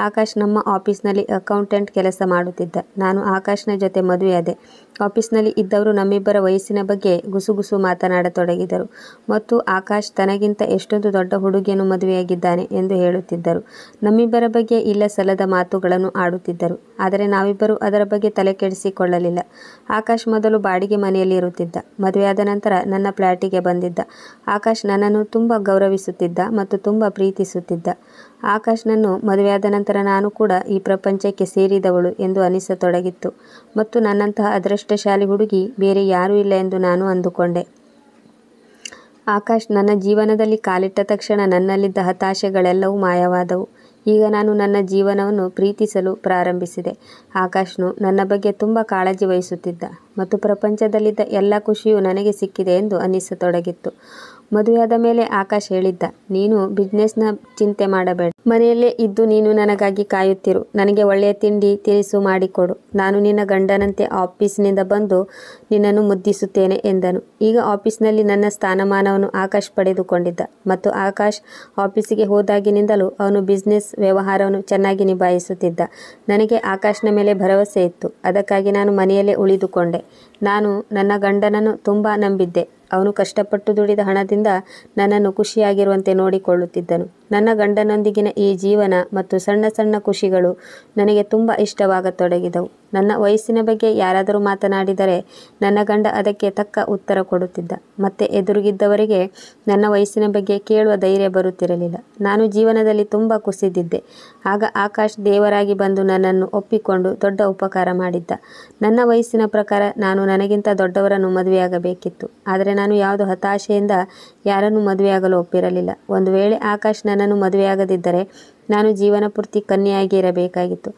ಆಕಾಶ್ ನಮ್ಮ ಆಫೀಸ್ನಲ್ಲಿ ಅಕೌಂಟೆಂಟ್ ಕೆಲಸ ಮಾಡುತ್ತಿದ್ದ. ನಾನು ಆಕಾಶ್ನ ಜೊತೆ ಮದುವೆಯಾದೆ. ಆಫೀಸ್ನಲ್ಲಿ ಇದ್ದವರು ನಮ್ಮಿಬ್ಬರ ವಯಸ್ಸಿನ ಬಗ್ಗೆ ಗುಸುಗುಸು ಮಾತನಾಡತೊಡಗಿದರು ಮತ್ತು ಆಕಾಶ್ ತನಗಿಂತ ಎಷ್ಟೊಂದು ದೊಡ್ಡ ಹುಡುಗಿಯನ್ನು ಮದುವೆಯಾಗಿದ್ದಾನೆ ಎಂದು ಹೇಳುತ್ತಿದ್ದರು. ನಮ್ಮಿಬ್ಬರ ಬಗ್ಗೆ ಇಲ್ಲ ಸಲ್ಲದ ಮಾತುಗಳನ್ನು ಆಡುತ್ತಿದ್ದರು. ಆದರೆ ನಾವಿಬ್ಬರು ಅದರ ಬಗ್ಗೆ ತಲೆ ಕೆಡಿಸಿಕೊಳ್ಳಲಿಲ್ಲ. ಆಕಾಶ್ ಮೊದಲು ಬಾಡಿಗೆ ಮನೆಯಲ್ಲಿ ಇರುತ್ತಿದ್ದ. ಮದುವೆಯಾದ ನಂತರ ನನ್ನ ಫ್ಲ್ಯಾಟಿಗೆ ಬಂದಿದ್ದ. ಆಕಾಶ್ ನನ್ನನ್ನು ತುಂಬ ಗೌರವಿಸುತ್ತಿದ್ದ ಮತ್ತು ತುಂಬ ಪ್ರೀತಿಸುತ್ತಿದ್ದ. ಆಕಾಶ್ನನ್ನು ಮದುವೆಯಾದ ನಂತರ ನಾನು ಕೂಡ ಈ ಪ್ರಪಂಚಕ್ಕೆ ಸೇರಿದವಳು ಎಂದು ಅನಿಸತೊಡಗಿತ್ತು ಮತ್ತು ನನ್ನಂತಹ ಅದೃಷ್ಟಶಾಲಿ ಹುಡುಗಿ ಬೇರೆ ಯಾರೂ ಇಲ್ಲ ಎಂದು ನಾನು ಅಂದುಕೊಂಡೆ. ಆಕಾಶ್ ನನ್ನ ಜೀವನದಲ್ಲಿ ಕಾಲಿಟ್ಟ ತಕ್ಷಣ ನನ್ನಲ್ಲಿದ್ದ ಹತಾಶೆಗಳೆಲ್ಲವೂ ಮಾಯವಾದವು. ಈಗ ನಾನು ನನ್ನ ಜೀವನವನ್ನು ಪ್ರೀತಿಸಲು ಪ್ರಾರಂಭಿಸಿದೆ. ಆಕಾಶ್ನು ನನ್ನ ಬಗ್ಗೆ ತುಂಬ ಕಾಳಜಿ ವಹಿಸುತ್ತಿದ್ದ ಮತ್ತು ಪ್ರಪಂಚದಲ್ಲಿದ್ದ ಎಲ್ಲ ಖುಷಿಯೂ ನನಗೆ ಸಿಕ್ಕಿದೆ ಎಂದು ಅನಿಸತೊಡಗಿತ್ತು. ಮದುವೆಯಾದ ಮೇಲೆ ಆಕಾಶ್ ಹೇಳಿದ್ದ, ನೀನು ಬಿಸ್ನೆಸ್ನ ಚಿಂತೆ ಮಾಡಬೇಡ. ಮನೆಯಲ್ಲೇ ಇದ್ದು ನೀನು ನನಗಾಗಿ ಕಾಯುತ್ತಿರು. ನನಗೆ ಒಳ್ಳೆಯ ತಿಂಡಿ ತಿನಿಸು ಮಾಡಿಕೊಡು. ನಾನು ನಿನ್ನ ಗಂಡನಂತೆ ಆಫೀಸ್ನಿಂದ ಬಂದು ನಿನ್ನನ್ನು ಮುದ್ದಿಸುತ್ತೇನೆ ಎಂದನು. ಈಗ ಆಫೀಸ್ನಲ್ಲಿ ನನ್ನ ಸ್ಥಾನಮಾನವನ್ನು ಆಕಾಶ್ ಪಡೆದುಕೊಂಡಿದ್ದ ಮತ್ತು ಆಕಾಶ್ ಆಫೀಸಿಗೆ ಹೋದಾಗಿನಿಂದಲೂ ಅವನು ಬಿಸ್ನೆಸ್ ವ್ಯವಹಾರವನ್ನು ಚೆನ್ನಾಗಿ ನಿಭಾಯಿಸುತ್ತಿದ್ದ. ನನಗೆ ಆಕಾಶ್ನ ಮೇಲೆ ಭರವಸೆ ಇತ್ತು. ಅದಕ್ಕಾಗಿ ನಾನು ಮನೆಯಲ್ಲೇ ಉಳಿದುಕೊಂಡೆ. ನಾನು ನನ್ನ ಗಂಡನನ್ನು ತುಂಬ ನಂಬಿದ್ದೆ. ಅವನು ಕಷ್ಟಪಟ್ಟು ದುಡಿದ ಹಣದಿಂದ ನನ್ನನ್ನು ಖುಷಿಯಾಗಿರುವಂತೆ ನೋಡಿಕೊಳ್ಳುತ್ತಿದ್ದನು. ನನ್ನ ಗಂಡನೊಂದಿಗಿನ ಈ ಜೀವನ ಮತ್ತು ಸಣ್ಣ ಸಣ್ಣ ಖುಷಿಗಳು ನನಗೆ ತುಂಬ ಇಷ್ಟವಾಗತೊಡಗಿದವು. ನನ್ನ ವಯಸ್ಸಿನ ಬಗ್ಗೆ ಯಾರಾದರೂ ಮಾತನಾಡಿದರೆ ನನ್ನ ಗಂಡ ಅದಕ್ಕೆ ತಕ್ಕ ಉತ್ತರ ಕೊಡುತ್ತಿದ್ದ. ಮತ್ತೆ ಎದುರಿಗಿದ್ದವರಿಗೆ ನನ್ನ ವಯಸ್ಸಿನ ಬಗ್ಗೆ ಕೇಳುವ ಧೈರ್ಯ ಬರುತ್ತಿರಲಿಲ್ಲ. ನಾನು ಜೀವನದಲ್ಲಿ ತುಂಬ ಕುಸಿದಿದ್ದೆ. ಆಗ ಆಕಾಶ್ ದೇವರಾಗಿ ಬಂದು ನನ್ನನ್ನು ಒಪ್ಪಿಕೊಂಡು ದೊಡ್ಡ ಉಪಕಾರ ಮಾಡಿದ್ದ. ನನ್ನ ವಯಸ್ಸಿನ ಪ್ರಕಾರ ನಾನು ನನಗಿಂತ ದೊಡ್ಡವರನ್ನು ಮದುವೆಯಾಗಬೇಕಿತ್ತು. ಆದರೆ ನಾನು ಯಾವುದೋ ಹತಾಶೆಯಿಂದ ಯಾರನ್ನು ಮದುವೆಯಾಗಲು ಒಪ್ಪಿರಲಿಲ್ಲ. ಒಂದು ವೇಳೆ ಆಕಾಶ್ ನನ್ನನ್ನು ಮದುವೆಯಾಗದಿದ್ದರೆ ನಾನು ಜೀವನ ಪೂರ್ತಿ ಕನ್ಯೆಯಾಗಿ ಇರಬೇಕಾಗಿತ್ತು.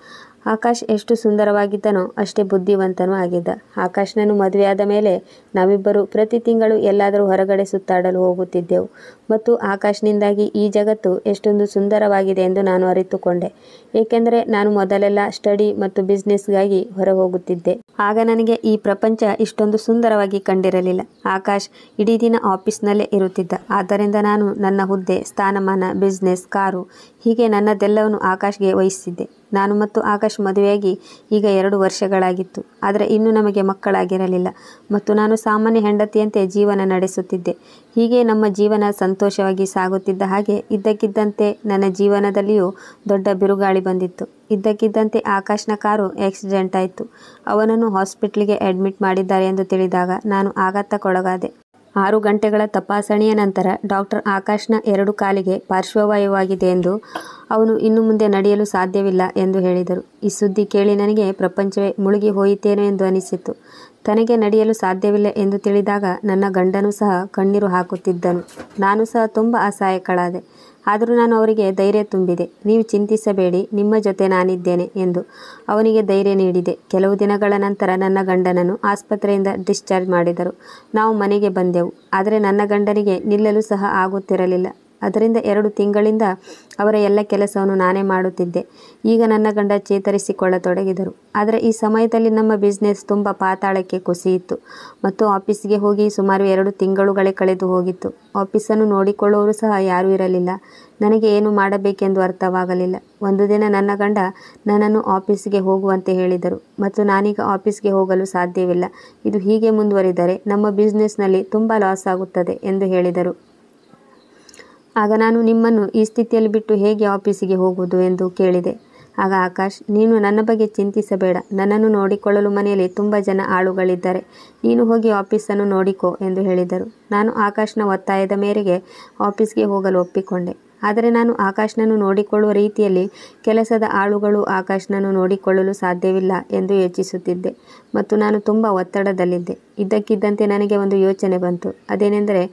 ಆಕಾಶ್ ಎಷ್ಟು ಸುಂದರವಾಗಿದ್ದನೋ ಅಷ್ಟೇ ಬುದ್ಧಿವಂತನೂ ಆಗಿದ್ದ. ಆಕಾಶ್ನನ್ನು ಮದುವೆಯಾದ ಮೇಲೆ ನಾವಿಬ್ಬರು ಪ್ರತಿ ತಿಂಗಳು ಎಲ್ಲಾದರೂ ಹೊರಗಡೆ ಸುತ್ತಾಡಲು ಹೋಗುತ್ತಿದ್ದೆವು ಮತ್ತು ಆಕಾಶ್ನಿಂದಾಗಿ ಈ ಜಗತ್ತು ಎಷ್ಟೊಂದು ಸುಂದರವಾಗಿದೆ ಎಂದು ನಾನು ಅರಿತುಕೊಂಡೆ. ಏಕೆಂದರೆ ನಾನು ಮೊದಲೆಲ್ಲ ಸ್ಟಡಿ ಮತ್ತು ಬಿಸ್ನೆಸ್ಗಾಗಿ ಹೊರ ಹೋಗುತ್ತಿದ್ದೆ. ಆಗ ನನಗೆ ಈ ಪ್ರಪಂಚ ಇಷ್ಟೊಂದು ಸುಂದರವಾಗಿ ಕಂಡಿರಲಿಲ್ಲ. ಆಕಾಶ್ ಇಡೀ ದಿನ ಆಫೀಸ್ನಲ್ಲೇ ಇರುತ್ತಿದ್ದ. ಆದ್ದರಿಂದ ನಾನು ನನ್ನ ಹುದ್ದೆ, ಸ್ಥಾನಮಾನ, ಬಿಸ್ನೆಸ್, ಕಾರು ಹೀಗೆ ನನ್ನದೆಲ್ಲವನ್ನು ಆಕಾಶ್ಗೆ ವಹಿಸಿದ್ದೆ. ನಾನು ಮತ್ತು ಆಕಾಶ್ ಮದುವೆಯಾಗಿ ಈಗ 2 ವರ್ಷಗಳಾಗಿತ್ತು. ಆದರೆ ಇನ್ನೂ ನಮಗೆ ಮಕ್ಕಳಾಗಿರಲಿಲ್ಲ ಮತ್ತು ನಾನು ಸಾಮಾನ್ಯ ಹೆಂಡತಿಯಂತೆ ಜೀವನ ನಡೆಸುತ್ತಿದ್ದೆ. ಹೀಗೆ ನಮ್ಮ ಜೀವನ ಸಂತೋಷವಾಗಿ ಸಾಗುತ್ತಿದ್ದ ಹಾಗೆ ಇದ್ದಕ್ಕಿದ್ದಂತೆ ನನ್ನ ಜೀವನದಲ್ಲಿಯೂ ದೊಡ್ಡ ಬಿರುಗಾಳಿ ಬಂದಿತ್ತು. ಇದ್ದಕ್ಕಿದ್ದಂತೆ ಆಕಾಶ್ನ ಕಾರು ಆಕ್ಸಿಡೆಂಟ್ ಆಯಿತು. ಅವನನ್ನು ಹಾಸ್ಪಿಟ್ಲಿಗೆ ಅಡ್ಮಿಟ್ ಮಾಡಿದ್ದಾರೆ ಎಂದು ತಿಳಿದಾಗ ನಾನು ಆಘಾತಕ್ಕೊಳಗಾದೆ. 6 ಗಂಟೆಗಳ ತಪಾಸಣೆಯ ನಂತರ ಡಾಕ್ಟರ್ ಆಕಾಶ್ನ 2 ಕಾಲಿಗೆ ಪಾರ್ಶ್ವವಾಯುವಾಗಿದೆ ಎಂದು, ಅವನು ಇನ್ನು ಮುಂದೆ ನಡೆಯಲು ಸಾಧ್ಯವಿಲ್ಲ ಎಂದು ಹೇಳಿದರು. ಈ ಸುದ್ದಿ ಕೇಳಿ ನನಗೆ ಪ್ರಪಂಚವೇ ಮುಳುಗಿ ಹೋಯಿತೇನೋ ಎಂದು ಅನಿಸಿತು. ತನಗೆ ನಡೆಯಲು ಸಾಧ್ಯವಿಲ್ಲ ಎಂದು ತಿಳಿದಾಗ ನನ್ನ ಗಂಡನೂ ಸಹ ಕಣ್ಣೀರು ಹಾಕುತ್ತಿದ್ದನು. ನಾನು ಸಹ ತುಂಬ ಅಸಹಾಯಕಳಾದೆ. ಆದರೂ ನಾನು ಅವರಿಗೆ ಧೈರ್ಯ ತುಂಬಿದೆ. ನೀವು ಚಿಂತಿಸಬೇಡಿ, ನಿಮ್ಮ ಜೊತೆ ನಾನಿದ್ದೇನೆ ಎಂದು ಅವನಿಗೆ ಧೈರ್ಯ ನೀಡಿದೆ. ಕೆಲವು ದಿನಗಳ ನಂತರ ನನ್ನ ಗಂಡನನ್ನು ಆಸ್ಪತ್ರೆಯಿಂದ ಡಿಸ್ಚಾರ್ಜ್ ಮಾಡಿದರು. ನಾವು ಮನೆಗೆ ಬಂದೆವು. ಆದರೆ ನನ್ನ ಗಂಡನಿಗೆ ನಿಲ್ಲಲು ಸಹ ಆಗುತ್ತಿರಲಿಲ್ಲ. ಅದರಿಂದ 2 ತಿಂಗಳಿಂದ ಅವರ ಎಲ್ಲ ಕೆಲಸವನ್ನು ನಾನೇ ಮಾಡುತ್ತಿದ್ದೆ. ಈಗ ನನ್ನ ಗಂಡ ಚೇತರಿಸಿಕೊಳ್ಳತೊಡಗಿದರು. ಆದರೆ ಈ ಸಮಯದಲ್ಲಿ ನಮ್ಮ ಬಿಸ್ನೆಸ್ ತುಂಬ ಪಾತಾಳಕ್ಕೆ ಕುಸಿಯಿತು ಮತ್ತು ಆಫೀಸಿಗೆ ಹೋಗಿ ಸುಮಾರು 2 ತಿಂಗಳುಗಳೇ ಕಳೆದು ಹೋಗಿತ್ತು. ಆಫೀಸನ್ನು ನೋಡಿಕೊಳ್ಳುವವರು ಸಹ ಯಾರೂ ಇರಲಿಲ್ಲ. ನನಗೆ ಏನು ಮಾಡಬೇಕೆಂದು ಅರ್ಥವಾಗಲಿಲ್ಲ. ಒಂದು ದಿನ ನನ್ನ ಗಂಡ ನನ್ನನ್ನು ಆಫೀಸಿಗೆ ಹೋಗುವಂತೆ ಹೇಳಿದರು ಮತ್ತು ನಾನೀಗ ಆಫೀಸ್ಗೆ ಹೋಗಲು ಸಾಧ್ಯವಿಲ್ಲ. ಇದು ಹೀಗೆ ಮುಂದುವರಿದರೆ ನಮ್ಮ ಬಿಸ್ನೆಸ್ನಲ್ಲಿ ತುಂಬ ಲಾಸ್ ಆಗುತ್ತದೆ ಎಂದು ಹೇಳಿದರು. ಆಗ ನಾನು ನಿಮ್ಮನ್ನು ಈ ಸ್ಥಿತಿಯಲ್ಲಿ ಬಿಟ್ಟು ಹೇಗೆ ಆಫೀಸಿಗೆ ಹೋಗುವುದು ಎಂದು ಕೇಳಿದೆ. ಆಗ ಆಕಾಶ್, ನೀನು ನನ್ನ ಬಗ್ಗೆ ಚಿಂತಿಸಬೇಡ. ನನ್ನನ್ನು ನೋಡಿಕೊಳ್ಳಲು ಮನೆಯಲ್ಲಿ ತುಂಬ ಜನ ಆಳುಗಳಿದ್ದಾರೆ. ನೀನು ಹೋಗಿ ಆಫೀಸನ್ನು ನೋಡಿಕೋ ಎಂದು ಹೇಳಿದರು. ನಾನು ಆಕಾಶ್ನ ಒತ್ತಾಯದ ಮೇರೆಗೆ ಆಫೀಸ್ಗೆ ಹೋಗಲು ಒಪ್ಪಿಕೊಂಡೆ. ಆದರೆ ನಾನು ಆಕಾಶ್ನನ್ನು ನೋಡಿಕೊಳ್ಳುವ ರೀತಿಯಲ್ಲಿ ಕೆಲಸದ ಆಳುಗಳು ಆಕಾಶ್ನನ್ನು ನೋಡಿಕೊಳ್ಳಲು ಸಾಧ್ಯವಿಲ್ಲ ಎಂದು ಯೋಚಿಸುತ್ತಿದ್ದೆ ಮತ್ತು ನಾನು ತುಂಬ ಒತ್ತಡದಲ್ಲಿದ್ದೆ. ಇದ್ದಕ್ಕಿದ್ದಂತೆ ನನಗೆ ಒಂದು ಯೋಚನೆ ಬಂತು. ಅದೇನೆಂದರೆ,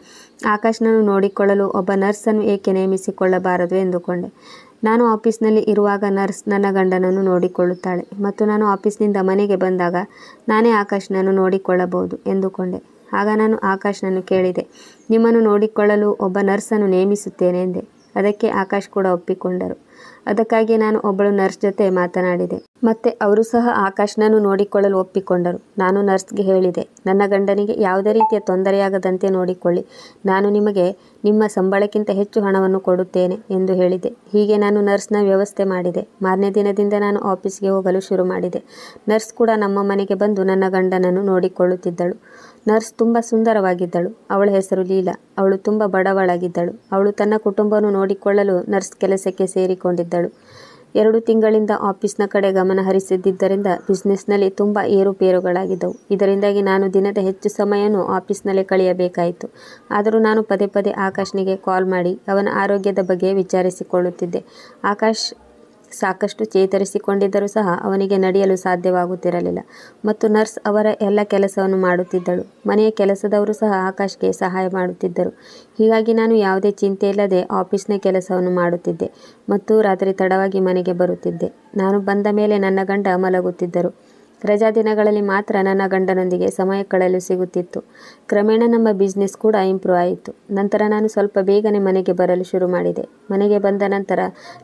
ಆಕಾಶ್ನನ್ನು ನೋಡಿಕೊಳ್ಳಲು ಒಬ್ಬ ನರ್ಸನ್ನು ಏಕೆ ನೇಮಿಸಿಕೊಳ್ಳಬಾರದು ಎಂದುಕೊಂಡೆ. ನಾನು ಆಫೀಸ್ನಲ್ಲಿ ಇರುವಾಗ ನರ್ಸ್ ನನ್ನ ಗಂಡನನ್ನು ನೋಡಿಕೊಳ್ಳುತ್ತಾಳೆ ಮತ್ತು ನಾನು ಆಫೀಸ್ನಿಂದ ಮನೆಗೆ ಬಂದಾಗ ನಾನೇ ಆಕಾಶ್ನನ್ನು ನೋಡಿಕೊಳ್ಳಬಹುದು ಎಂದುಕೊಂಡೆ. ಆಗ ನಾನು ಆಕಾಶ್ನನ್ನು ಕೇಳಿದೆ, ನಿಮ್ಮನ್ನು ನೋಡಿಕೊಳ್ಳಲು ಒಬ್ಬ ನರ್ಸನ್ನು ನೇಮಿಸುತ್ತೇನೆ ಎಂದೆ. ಅದಕ್ಕೆ ಆಕಾಶ್ ಕೂಡ ಒಪ್ಪಿಕೊಂಡರು. ಅದಕ್ಕಾಗಿ ನಾನು ಒಬ್ಬಳು ನರ್ಸ್ ಜೊತೆ ಮಾತನಾಡಿದೆ. ಮತ್ತೆ ಅವರು ಸಹ ಆಕಾಶ್ನನ್ನು ನೋಡಿಕೊಳ್ಳಲು ಒಪ್ಪಿಕೊಂಡರು. ನಾನು ನರ್ಸ್ಗೆ ಹೇಳಿದೆ, ನನ್ನ ಗಂಡನಿಗೆ ಯಾವುದೇ ರೀತಿಯ ತೊಂದರೆಯಾಗದಂತೆ ನೋಡಿಕೊಳ್ಳಿ. ನಾನು ನಿಮಗೆ ನಿಮ್ಮ ಸಂಬಳಕ್ಕಿಂತ ಹೆಚ್ಚು ಹಣವನ್ನು ಕೊಡುತ್ತೇನೆ ಎಂದು ಹೇಳಿದೆ. ಹೀಗೆ ನಾನು ನರ್ಸ್ನ ವ್ಯವಸ್ಥೆ ಮಾಡಿದೆ. ಮಾರನೇ ದಿನದಿಂದ ನಾನು ಆಫೀಸ್ಗೆ ಹೋಗಲು ಶುರು ಮಾಡಿದೆ. ನರ್ಸ್ ಕೂಡ ನಮ್ಮ ಮನೆಗೆ ಬಂದು ನನ್ನ ಗಂಡನನ್ನು ನೋಡಿಕೊಳ್ಳುತ್ತಿದ್ದಳು. ನರ್ಸ್ ತುಂಬ ಸುಂದರವಾಗಿದ್ದಳು. ಅವಳ ಹೆಸರು ಲೀಲಾ. ಅವಳು ತುಂಬ ಬಡವಳಾಗಿದ್ದಳು. ಅವಳು ತನ್ನ ಕುಟುಂಬವನ್ನು ನೋಡಿಕೊಳ್ಳಲು ನರ್ಸ್ ಕೆಲಸಕ್ಕೆ ಸೇರಿಕೊಂಡಿದ್ದಳು. 2 ತಿಂಗಳಿಂದ ಆಫೀಸ್ನ ಕಡೆ ಗಮನ ಹರಿಸಿದ್ದರಿಂದ ಬಿಸ್ನೆಸ್ನಲ್ಲಿ ತುಂಬ ಏರುಪೇರುಗಳಾಗಿದ್ದವು. ಇದರಿಂದಾಗಿ ನಾನು ದಿನದ ಹೆಚ್ಚು ಸಮಯವನ್ನು ಆಫೀಸ್ನಲ್ಲೇ ಕಳೆಯಬೇಕಾಯಿತು. ಆದರೂ ನಾನು ಪದೇ ಪದೇ ಆಕಾಶ್ನಿಗೆ ಕಾಲ್ ಮಾಡಿ ಅವನ ಆರೋಗ್ಯದ ಬಗ್ಗೆ ವಿಚಾರಿಸಿಕೊಳ್ಳುತ್ತಿದ್ದೆ. ಆಕಾಶ್ ಸಾಕಷ್ಟು ಚೇತರಿಸಿಕೊಂಡಿದ್ದರೂ ಸಹ ಅವನಿಗೆ ನಡೆಯಲು ಸಾಧ್ಯವಾಗುತ್ತಿರಲಿಲ್ಲ ಮತ್ತು ನರ್ಸ್ ಅವರ ಎಲ್ಲ ಕೆಲಸವನ್ನು ಮಾಡುತ್ತಿದ್ದಳು. ಮನೆಯ ಕೆಲಸದವರು ಸಹ ಆಕಾಶ್ಗೆ ಸಹಾಯ ಮಾಡುತ್ತಿದ್ದರು. ಹೀಗಾಗಿ ನಾನು ಯಾವುದೇ ಚಿಂತೆ ಇಲ್ಲದೆ ಆಫೀಸ್ನ ಕೆಲಸವನ್ನು ಮಾಡುತ್ತಿದ್ದೆ ಮತ್ತು ರಾತ್ರಿ ತಡವಾಗಿ ಮನೆಗೆ ಬರುತ್ತಿದ್ದೆ. ನಾನು ಬಂದ ಮೇಲೆ ನನ್ನ ಗಂಡ ಮಲಗುತ್ತಿದ್ದರು. ರಜಾ ದಿನಗಳಲ್ಲಿ ಮಾತ್ರ ನನ್ನ ಗಂಡನೊಂದಿಗೆ ಸಮಯ ಕಳೆಯಲು ಸಿಗುತ್ತಿತ್ತು. ಕ್ರಮೇಣ ನಮ್ಮ ಬಿಸ್ನೆಸ್ ಕೂಡ ಇಂಪ್ರೂವ್ ಆಯಿತು. ನಂತರ ನಾನು ಸ್ವಲ್ಪ ಬೇಗನೆ ಮನೆಗೆ ಬರಲು ಶುರು ಮಾಡಿದೆ. ಮನೆಗೆ ಬಂದ ನಂತರ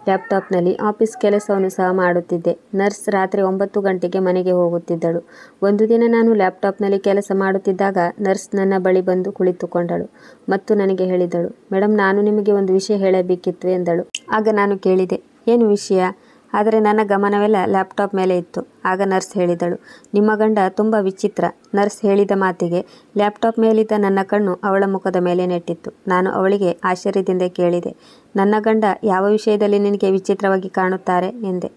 ಲ್ಯಾಪ್ಟಾಪ್ನಲ್ಲಿ ಆಫೀಸ್ ಕೆಲಸವನ್ನು ಸಹ ಮಾಡುತ್ತಿದ್ದೆ. ನರ್ಸ್ ರಾತ್ರಿ 9 ಗಂಟೆಗೆ ಮನೆಗೆ ಹೋಗುತ್ತಿದ್ದಳು. ಒಂದು ದಿನ ನಾನು ಲ್ಯಾಪ್ಟಾಪ್ನಲ್ಲಿ ಕೆಲಸ ಮಾಡುತ್ತಿದ್ದಾಗ ನರ್ಸ್ ನನ್ನ ಬಳಿ ಬಂದು ಕುಳಿತುಕೊಂಡಳು ಮತ್ತು ನನಗೆ ಹೇಳಿದಳು, ಮೇಡಮ್, ನಾನು ನಿಮಗೆ ಒಂದು ವಿಷಯ ಹೇಳಬೇಕಿತ್ತು ಎಂದಳು. ಆಗ ನಾನು ಕೇಳಿದೆ, ಏನು ವಿಷಯ? ಆದರೆ ನನ್ನ ಗಮನವೆಲ್ಲ ಲ್ಯಾಪ್ಟಾಪ್ ಮೇಲೆ ಇತ್ತು. ಆಗ ನರ್ಸ್ ಹೇಳಿದಳು, ನಿಮ್ಮ ಗಂಡ ತುಂಬ ವಿಚಿತ್ರ. ನರ್ಸ್ ಹೇಳಿದ ಮಾತಿಗೆ ಲ್ಯಾಪ್ಟಾಪ್ ಮೇಲಿದ್ದ ನನ್ನ ಕಣ್ಣು ಅವಳ ಮುಖದ ಮೇಲೆ ನೆಟ್ಟಿತ್ತು. ನಾನು ಅವಳಿಗೆ ಆಶ್ಚರ್ಯದಿಂದ ಕೇಳಿದೆ, ನನ್ನ ಗಂಡ ಯಾವ ವಿಷಯದಲ್ಲಿ ನಿನಗೆ ವಿಚಿತ್ರವಾಗಿ ಕಾಣುತ್ತಾರೆ ಎಂದೆ.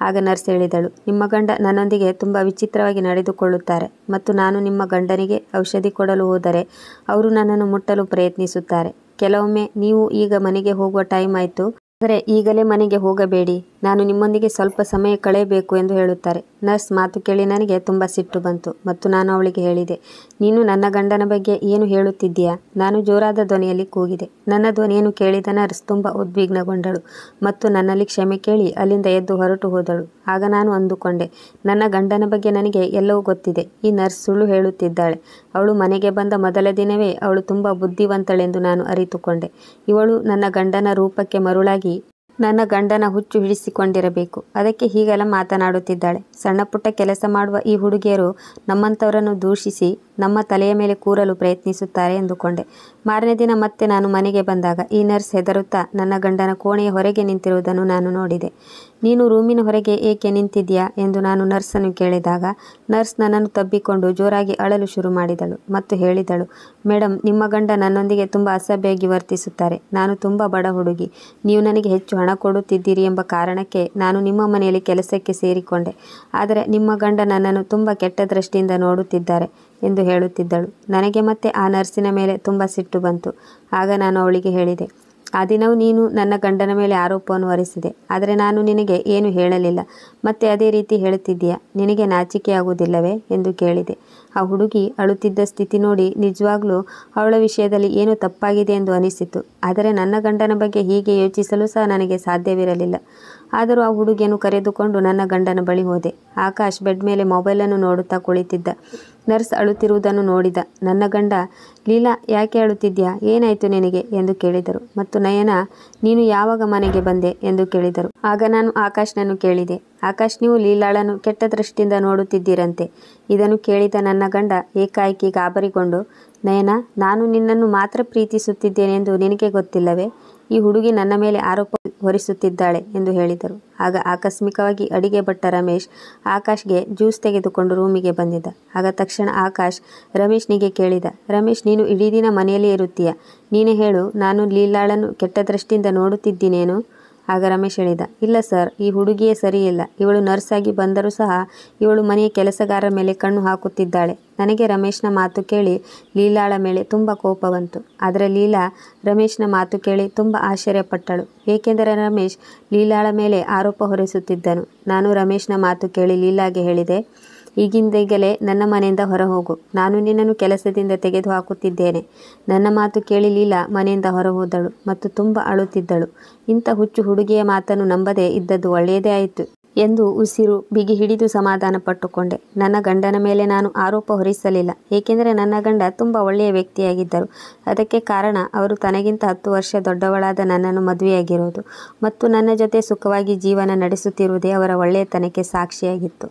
ಆಗ ನರ್ಸ್ ಹೇಳಿದಳು, ನಿಮ್ಮ ಗಂಡ ನನ್ನೊಂದಿಗೆ ತುಂಬ ವಿಚಿತ್ರವಾಗಿ ನಡೆದುಕೊಳ್ಳುತ್ತಾರೆ ಮತ್ತು ನಾನು ನಿಮ್ಮ ಗಂಡನಿಗೆ ಔಷಧಿ ಕೊಡಲು ಹೋದರೆ ಅವರು ನನ್ನನ್ನು ಮುಟ್ಟಲು ಪ್ರಯತ್ನಿಸುತ್ತಾರೆ. ಕೆಲವೊಮ್ಮೆ ನೀವು ಈಗ ಮನೆಗೆ ಹೋಗುವ ಟೈಮ್ ಆಯಿತು, ಆದರೆ ಈಗಲೇ ಮನೆಗೆ ಹೋಗಬೇಡಿ, ನಾನು ನಿಮ್ಮೊಂದಿಗೆ ಸ್ವಲ್ಪ ಸಮಯ ಕಳೆಯಬೇಕು ಎಂದು ಹೇಳುತ್ತಾರೆ. ನರ್ಸ್ ಮಾತು ಕೇಳಿ ನನಗೆ ತುಂಬ ಸಿಟ್ಟು ಬಂತು ಮತ್ತು ನಾನು ಅವಳಿಗೆ ಹೇಳಿದೆ, ನೀನು ನನ್ನ ಗಂಡನ ಬಗ್ಗೆ ಏನು ಹೇಳುತ್ತಿದ್ದೀಯಾ? ನಾನು ಜೋರಾದ ಧ್ವನಿಯಲ್ಲಿ ಕೂಗಿದೆ. ನನ್ನ ಧ್ವನಿಯನ್ನು ಕೇಳಿದ ನರ್ಸ್ ತುಂಬ ಉದ್ವಿಗ್ನಗೊಂಡಳು ಮತ್ತು ನನ್ನಲ್ಲಿ ಕ್ಷಮೆ ಕೇಳಿ ಅಲ್ಲಿಂದ ಎದ್ದು ಹೊರಟು ಹೋದಳು. ಆಗ ನಾನು ಅಂದುಕೊಂಡೆ, ನನ್ನ ಗಂಡನ ಬಗ್ಗೆ ನನಗೆ ಎಲ್ಲವೂ ಗೊತ್ತಿದೆ. ಈ ನರ್ಸ್ ಸುಳ್ಳು ಹೇಳುತ್ತಿದ್ದಾಳೆ. ಅವಳು ಮನೆಗೆ ಬಂದ ಮೊದಲ ದಿನವೇ ಅವಳು ತುಂಬ ಬುದ್ಧಿವಂತಳೆಂದು ನಾನು ಅರಿತುಕೊಂಡೆ. ಇವಳು ನನ್ನ ಗಂಡನ ರೂಪಕ್ಕೆ ಮರುಳಾಗಿ ನನ್ನ ಗಂಡನ ಹುಚ್ಚು ಹಿಡಿಸಿಕೊಂಡಿರಬೇಕು. ಅದಕ್ಕೆ ಹೀಗೆಲ್ಲ ಮಾತನಾಡುತ್ತಿದ್ದಾಳೆ. ಸಣ್ಣ ಪುಟ್ಟ ಕೆಲಸ ಮಾಡುವ ಈ ಹುಡುಗಿಯರು ನಮ್ಮಂಥವರನ್ನು ದೂಷಿಸಿ ನಮ್ಮ ತಲೆಯ ಮೇಲೆ ಕೂರಲು ಪ್ರಯತ್ನಿಸುತ್ತಾರೆ ಎಂದುಕೊಂಡೆ. ಮಾರನೇ ದಿನ ಮತ್ತೆ ನಾನು ಮನೆಗೆ ಬಂದಾಗ ಈ ನರ್ಸ್ ಹೆದರುತ್ತಾ ನನ್ನ ಗಂಡನ ಕೋಣೆಯ ಹೊರಗೆ ನಿಂತಿರುವುದನ್ನು ನಾನು ನೋಡಿದೆ. ನೀನು ರೂಮಿನ ಹೊರಗೆ ಏಕೆ ನಿಂತಿದ್ದೀಯಾ ಎಂದು ನಾನು ನರ್ಸನ್ನು ಕೇಳಿದಾಗ ನರ್ಸ್ ನನ್ನನ್ನು ತಬ್ಬಿಕೊಂಡು ಜೋರಾಗಿ ಅಳಲು ಶುರು ಮಾಡಿದಳು ಮತ್ತು ಹೇಳಿದಳು, ಮೇಡಮ್, ನಿಮ್ಮ ಗಂಡ ನನ್ನೊಂದಿಗೆ ತುಂಬ ಅಸಭ್ಯವಾಗಿ ವರ್ತಿಸುತ್ತಾರೆ. ನಾನು ತುಂಬ ಬಡ ಹುಡುಗಿ. ನೀವು ನನಗೆ ಹೆಚ್ಚು ಹಣ ಕೊಡುತ್ತಿದ್ದೀರಿ ಎಂಬ ಕಾರಣಕ್ಕೆ ನಾನು ನಿಮ್ಮ ಮನೆಯಲ್ಲಿ ಕೆಲಸಕ್ಕೆ ಸೇರಿಕೊಂಡೆ. ಆದರೆ ನಿಮ್ಮ ಗಂಡ ನನ್ನನ್ನು ತುಂಬ ಕೆಟ್ಟ ದೃಷ್ಟಿಯಿಂದ ನೋಡುತ್ತಿದ್ದಾರೆ ಎಂದು ಹೇಳುತ್ತಿದ್ದಳು. ನನಗೆ ಮತ್ತೆ ಆ ನರ್ಸಿನ ಮೇಲೆ ತುಂಬ ಸಿಟ್ಟು ಬಂತು. ಆಗ ನಾನು ಅವಳಿಗೆ ಹೇಳಿದೆ, ಆ ದಿನವೂ ನೀನು ನನ್ನ ಗಂಡನ ಮೇಲೆ ಆರೋಪವನ್ನು ಹೊರಿಸಿದೆ, ಆದರೆ ನಾನು ನಿನಗೆ ಏನು ಹೇಳಲಿಲ್ಲ. ಮತ್ತೆ ಅದೇ ರೀತಿ ಹೇಳುತ್ತಿದ್ದೀಯಾ? ನಿನಗೆ ನಾಚಿಕೆಯಾಗುವುದಿಲ್ಲವೇ ಎಂದು ಕೇಳಿದೆ. ಆ ಹುಡುಗಿ ಅಳುತ್ತಿದ್ದ ಸ್ಥಿತಿ ನೋಡಿ ನಿಜವಾಗ್ಲೂ ಅವಳ ವಿಷಯದಲ್ಲಿ ಏನೋ ತಪ್ಪಾಗಿದೆ ಎಂದು ಅನಿಸಿತು. ಆದರೆ ನನ್ನ ಗಂಡನ ಬಗ್ಗೆ ಹೀಗೆ ಯೋಚಿಸಲು ಸಹ ನನಗೆ ಸಾಧ್ಯವಿರಲಿಲ್ಲ. ಆದರೂ ಆ ಹುಡುಗಿಯನ್ನು ಕರೆದುಕೊಂಡು ನನ್ನ ಗಂಡನ ಬಳಿ ಹೋದೆ. ಆಕಾಶ್ ಬೆಡ್ ಮೇಲೆ ಮೊಬೈಲನ್ನು ನೋಡುತ್ತಾ ಕುಳಿತಿದ್ದ. ನರ್ಸ್ ಅಳುತ್ತಿರುವುದನ್ನು ನೋಡಿದ ನನ್ನ ಗಂಡ, ಲೀಲಾ, ಯಾಕೆ ಅಳುತ್ತಿದ್ಯಾ? ಏನಾಯಿತು ನಿನಗೆ ಎಂದು ಕೇಳಿದರು. ಮತ್ತು ನಯನ, ನೀನು ಯಾವಾಗ ಮನೆಗೆ ಬಂದೆ ಎಂದು ಕೇಳಿದರು. ಆಗ ನಾನು ಆಕಾಶ್ನನ್ನು ಕೇಳಿದೆ, ಆಕಾಶ್, ನೀವು ಲೀಲಾಳನ್ನು ಕೆಟ್ಟ ದೃಷ್ಟಿಯಿಂದ ನೋಡುತ್ತಿದ್ದೀರಂತೆ. ಇದನ್ನು ಕೇಳಿದ ನನ್ನ ಗಂಡ ಏಕಾಏಕಿ ಗಾಬರಿಗೊಂಡು, ನಯನ, ನಾನು ನಿನ್ನನ್ನು ಮಾತ್ರ ಪ್ರೀತಿಸುತ್ತಿದ್ದೇನೆ ಎಂದು ನಿನಗೆ ಗೊತ್ತಿಲ್ಲವೇ? ಈ ಹುಡುಗಿ ನನ್ನ ಮೇಲೆ ಆರೋಪ ಹೊರಿಸುತ್ತಿದ್ದಾಳೆ ಎಂದು ಹೇಳಿದರು. ಆಗ ಆಕಸ್ಮಿಕವಾಗಿ ಅಡಿಗೆ ಭಟ್ಟ ರಮೇಶ್ ಆಕಾಶ್ಗೆ ಜ್ಯೂಸ್ ತೆಗೆದುಕೊಂಡು ರೂಮಿಗೆ ಬಂದಿದ್ದ. ಆಗ ತಕ್ಷಣ ಆಕಾಶ್ ರಮೇಶ್ನಿಗೆ ಕೇಳಿದ, ರಮೇಶ್, ನೀನು ಇಡೀ ದಿನ ಮನೆಯಲ್ಲೇ ಇರುತ್ತೀಯ, ನೀನೇ ಹೇಳು, ನಾನು ಲೀಲಾಳನ್ನು ಕೆಟ್ಟ ದೃಷ್ಟಿಯಿಂದ ನೋಡುತ್ತಿದ್ದೀನೇನು? ಆಗ ರಮೇಶ್ ಹೇಳಿದ, ಇಲ್ಲ ಸರ್, ಈ ಹುಡುಗಿಯೇ ಸರಿಯಿಲ್ಲ. ಇವಳು ನರ್ಸ್ ಆಗಿ ಬಂದರೂ ಸಹ ಇವಳು ಮನೆಯ ಕೆಲಸಗಾರರ ಮೇಲೆ ಕಣ್ಣು ಹಾಕುತ್ತಿದ್ದಾಳೆ. ನನಗೆ ರಮೇಶ್ನ ಮಾತು ಕೇಳಿ ಲೀಲಾಳ ಮೇಲೆ ತುಂಬ ಕೋಪ ಬಂತು. ಆದರೆ ಲೀಲಾ ರಮೇಶ್ನ ಮಾತು ಕೇಳಿ ತುಂಬ ಆಶ್ಚರ್ಯಪಟ್ಟಳು, ಏಕೆಂದರೆ ರಮೇಶ್ ಲೀಲಾಳ ಮೇಲೆ ಆರೋಪ ಹೊರಿಸುತ್ತಿದ್ದನು. ನಾನು ರಮೇಶ್ನ ಮಾತು ಕೇಳಿ ಲೀಲಾಗೆ ಹೇಳಿದೆ, ಈಗಿಂದೀಗಲೇ ನನ್ನ ಮನೆಯಿಂದ ಹೊರಹೋಗು, ನಾನು ನಿನ್ನನ್ನು ಕೆಲಸದಿಂದ ತೆಗೆದು ಹಾಕುತ್ತಿದ್ದೇನೆ. ನನ್ನ ಮಾತು ಕೇಳಿ ಲೀಲಾ ಮನೆಯಿಂದ ಹೊರಹೋದಳು ಮತ್ತು ತುಂಬ ಅಳುತ್ತಿದ್ದಳು. ಇಂಥ ಹುಚ್ಚು ಹುಡುಗಿಯ ಮಾತನ್ನು ನಂಬದೇ ಇದ್ದದ್ದು ಒಳ್ಳೆಯದೇ ಆಯಿತು. ಎಂದು ಉಸಿರು ಬಿಗಿ ಹಿಡಿದು ಸಮಾಧಾನ ಪಟ್ಟುಕೊಂಡೆ. ನನ್ನ ಗಂಡನ ಮೇಲೆ ನಾನು ಆರೋಪ ಹೊರಿಸಲಿಲ್ಲ, ಏಕೆಂದರೆ ನನ್ನ ಗಂಡ ತುಂಬ ಒಳ್ಳೆಯ ವ್ಯಕ್ತಿಯಾಗಿದ್ದರು. ಅದಕ್ಕೆ ಕಾರಣ ಅವರು ತನಗಿಂತ 10 ವರ್ಷ ದೊಡ್ಡವಳಾದ ನನ್ನನ್ನು ಮದುವೆಯಾಗಿರೋದು ಮತ್ತು ನನ್ನ ಜೊತೆ ಸುಖವಾಗಿ ಜೀವನ ನಡೆಸುತ್ತಿರುವುದೇ ಅವರ ಒಳ್ಳೆಯತನಕ್ಕೆ ಸಾಕ್ಷಿಯಾಗಿತ್ತು.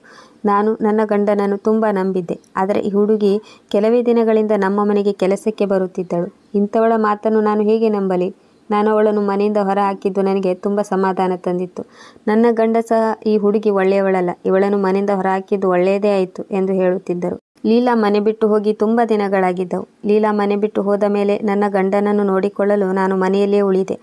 ನಾನು ನನ್ನ ಗಂಡನನ್ನು ತುಂಬ ನಂಬಿದ್ದೆ. ಆದರೆ ಈ ಹುಡುಗಿ ಕೆಲವೇ ದಿನಗಳಿಂದ ನಮ್ಮ ಮನೆಗೆ ಕೆಲಸಕ್ಕೆ ಬರುತ್ತಿದ್ದಳು. ಇಂಥವಳ ಮಾತನ್ನು ನಾನು ಹೇಗೆ ನಂಬಲಿ? ನಾನು ಅವಳನ್ನು ಮನೆಯಿಂದ ಹೊರ ಹಾಕಿದ್ದು ನನಗೆ ತುಂಬ ಸಮಾಧಾನ ತಂದಿತ್ತು. ನನ್ನ ಗಂಡ ಸಹ ಈ ಹುಡುಗಿ ಒಳ್ಳೆಯವಳಲ್ಲ, ಇವಳನ್ನು ಮನೆಯಿಂದ ಹೊರ ಹಾಕಿದ್ದು ಒಳ್ಳೆಯದೇ ಆಯಿತು ಎಂದು ಹೇಳುತ್ತಿದ್ದರು. ಲೀಲಾ ಮನೆ ಬಿಟ್ಟು ಹೋಗಿ ತುಂಬ ದಿನಗಳಾಗಿದ್ದವು. ಲೀಲಾ ಮನೆ ಬಿಟ್ಟು ಹೋದ ಮೇಲೆ ನನ್ನ ಗಂಡನನ್ನು ನೋಡಿಕೊಳ್ಳಲು ನಾನು ಮನೆಯಲ್ಲೇ ಉಳಿದೆ.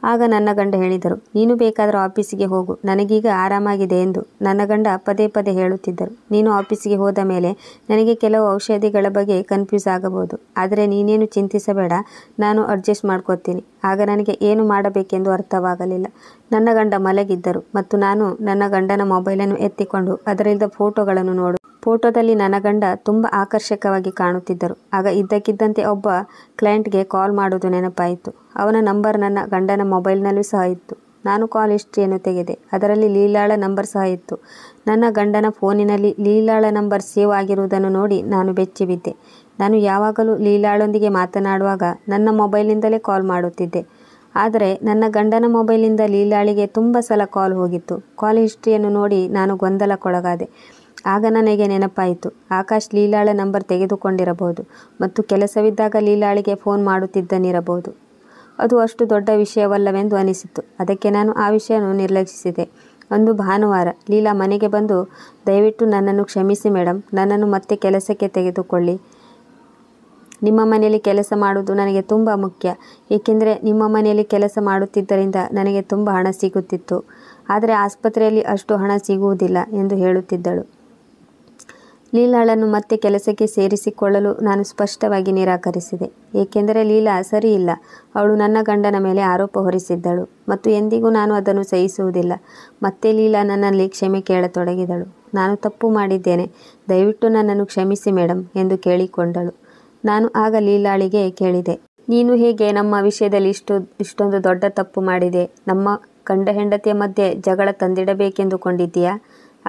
ಆಗ ನನ್ನ ಗಂಡ ಹೇಳಿದರು, ನೀನು ಬೇಕಾದರೆ ಆಫೀಸಿಗೆ ಹೋಗು, ನನಗೀಗ ಆರಾಮಾಗಿದೆ ಎಂದು ನನ್ನ ಗಂಡ ಪದೇ ಪದೇ ಹೇಳುತ್ತಿದ್ದರು. ನೀನು ಆಫೀಸಿಗೆ ಹೋದ ಮೇಲೆ ನನಗೆ ಕೆಲವು ಔಷಧಿಗಳ ಬಗ್ಗೆ ಕನ್ಫ್ಯೂಸ್ ಆಗಬಹುದು, ಆದರೆ ನೀನೇನು ಚಿಂತಿಸಬೇಡ, ನಾನು ಅಡ್ಜಸ್ಟ್ ಮಾಡ್ಕೋತೀನಿ. ಆಗ ನನಗೆ ಏನು ಮಾಡಬೇಕೆಂದು ಅರ್ಥವಾಗಲಿಲ್ಲ. ನನ್ನ ಗಂಡ ಮಲಗಿದ್ದರು ಮತ್ತು ನಾನು ನನ್ನ ಗಂಡನ ಮೊಬೈಲನ್ನು ಎತ್ತಿಕೊಂಡು ಅದರಿಂದ ಫೋಟೋಗಳನ್ನು ಫೋಟೋದಲ್ಲಿ ನನ್ನ ಗಂಡ ತುಂಬ ಆಕರ್ಷಕವಾಗಿ ಕಾಣುತ್ತಿದ್ದರು. ಆಗ ಇದ್ದಕ್ಕಿದ್ದಂತೆ ಒಬ್ಬ ಕ್ಲೈಂಟ್ಗೆ ಕಾಲ್ ಮಾಡೋದು ನೆನಪಾಯಿತು. ಅವನ ನಂಬರ್ ನನ್ನ ಗಂಡನ ಮೊಬೈಲ್ನಲ್ಲೂ ಸಹ ಇತ್ತು. ನಾನು ಕಾಲ್ ಹಿಸ್ಟ್ರಿಯನ್ನು ತೆಗೆದೆ. ಅದರಲ್ಲಿ ಲೀಲಾಳ ನಂಬರ್ ಸಹ ಇತ್ತು. ನನ್ನ ಗಂಡನ ಫೋನಿನಲ್ಲಿ ಲೀಲಾಳ ನಂಬರ್ ಸೇವ್ ಆಗಿರುವುದನ್ನು ನೋಡಿ ನಾನು ಬೆಚ್ಚಿಬಿದ್ದೆ. ನಾನು ಯಾವಾಗಲೂ ಲೀಲಾಳೊಂದಿಗೆ ಮಾತನಾಡುವಾಗ ನನ್ನ ಮೊಬೈಲ್ನಿಂದಲೇ ಕಾಲ್ ಮಾಡುತ್ತಿದ್ದೆ. ಆದರೆ ನನ್ನ ಗಂಡನ ಮೊಬೈಲಿಂದ ಲೀಲಾಳಿಗೆ ತುಂಬ ಸಲ ಕಾಲ್ ಹೋಗಿತ್ತು. ಕಾಲ್ ಹಿಸ್ಟ್ರಿಯನ್ನು ನೋಡಿ ನಾನು ಗೊಂದಲಕ್ಕೊಳಗಾದೆ. ಆಗ ನನಗೆ ನೆನಪಾಯಿತು, ಆಕಾಶ್ ಲೀಲಾಳ ನಂಬರ್ ತೆಗೆದುಕೊಂಡಿರಬಹುದು ಮತ್ತು ಕೆಲಸವಿದ್ದಾಗ ಲೀಲಾಳಿಗೆ ಫೋನ್ ಮಾಡುತ್ತಿದ್ದನಿರಬಹುದು. ಅದು ಅಷ್ಟು ದೊಡ್ಡ ವಿಷಯವಲ್ಲವೆಂದು ಅನಿಸಿತು. ಅದಕ್ಕೆ ನಾನು ಆ ವಿಷಯವನ್ನು ನಿರ್ಲಕ್ಷಿಸಿದೆ. ಒಂದು ಭಾನುವಾರ ಲೀಲಾ ಮನೆಗೆ ಬಂದು, ದಯವಿಟ್ಟು ನನ್ನನ್ನು ಕ್ಷಮಿಸಿ ಮೇಡಮ್, ನನ್ನನ್ನು ಮತ್ತೆ ಕೆಲಸಕ್ಕೆ ತೆಗೆದುಕೊಳ್ಳಿ. ನಿಮ್ಮ ಮನೆಯಲ್ಲಿ ಕೆಲಸ ಮಾಡುವುದು ನನಗೆ ತುಂಬ ಮುಖ್ಯ, ಏಕೆಂದರೆ ನಿಮ್ಮ ಮನೆಯಲ್ಲಿ ಕೆಲಸ ಮಾಡುತ್ತಿದ್ದರಿಂದ ನನಗೆ ತುಂಬ ಹಣ ಸಿಗುತ್ತಿತ್ತು. ಆದರೆ ಆಸ್ಪತ್ರೆಯಲ್ಲಿ ಅಷ್ಟು ಹಣ ಸಿಗುವುದಿಲ್ಲ ಎಂದು ಹೇಳುತ್ತಿದ್ದಳು. ಲೀಲಾಳನ್ನು ಮತ್ತೆ ಕೆಲಸಕ್ಕೆ ಸೇರಿಸಿಕೊಳ್ಳಲು ನಾನು ಸ್ಪಷ್ಟವಾಗಿ ನಿರಾಕರಿಸಿದೆ, ಏಕೆಂದರೆ ಲೀಲಾ ಸರಿಯಿಲ್ಲ. ಅವಳು ನನ್ನ ಗಂಡನ ಮೇಲೆ ಆರೋಪ ಹೊರಿಸಿದ್ದಳು ಮತ್ತು ಎಂದಿಗೂ ನಾನು ಅದನ್ನು ಸಹಿಸುವುದಿಲ್ಲ. ಮತ್ತೆ ಲೀಲಾ ನನ್ನಲ್ಲಿ ಕ್ಷಮೆ ಕೇಳತೊಡಗಿದಳು. ನಾನು ತಪ್ಪು ಮಾಡಿದ್ದೇನೆ, ದಯವಿಟ್ಟು ನನ್ನನ್ನು ಕ್ಷಮಿಸಿ ಮೇಡಮ್ ಎಂದು ಕೇಳಿಕೊಂಡಳು. ನಾನು ಆಗ ಲೀಲಾಳಿಗೆ ಕೇಳಿದೆ, ನೀನು ಹೇಗೆ ನಮ್ಮ ವಿಷಯದಲ್ಲಿ ಇಷ್ಟೊಂದು ದೊಡ್ಡ ತಪ್ಪು ಮಾಡಿದೆ? ನಮ್ಮ ಗಂಡ ಹೆಂಡತಿಯ ಮಧ್ಯೆ ಜಗಳ ತಂದಿಡಬೇಕೆಂದುಕೊಂಡಿದ್ದೀಯಾ?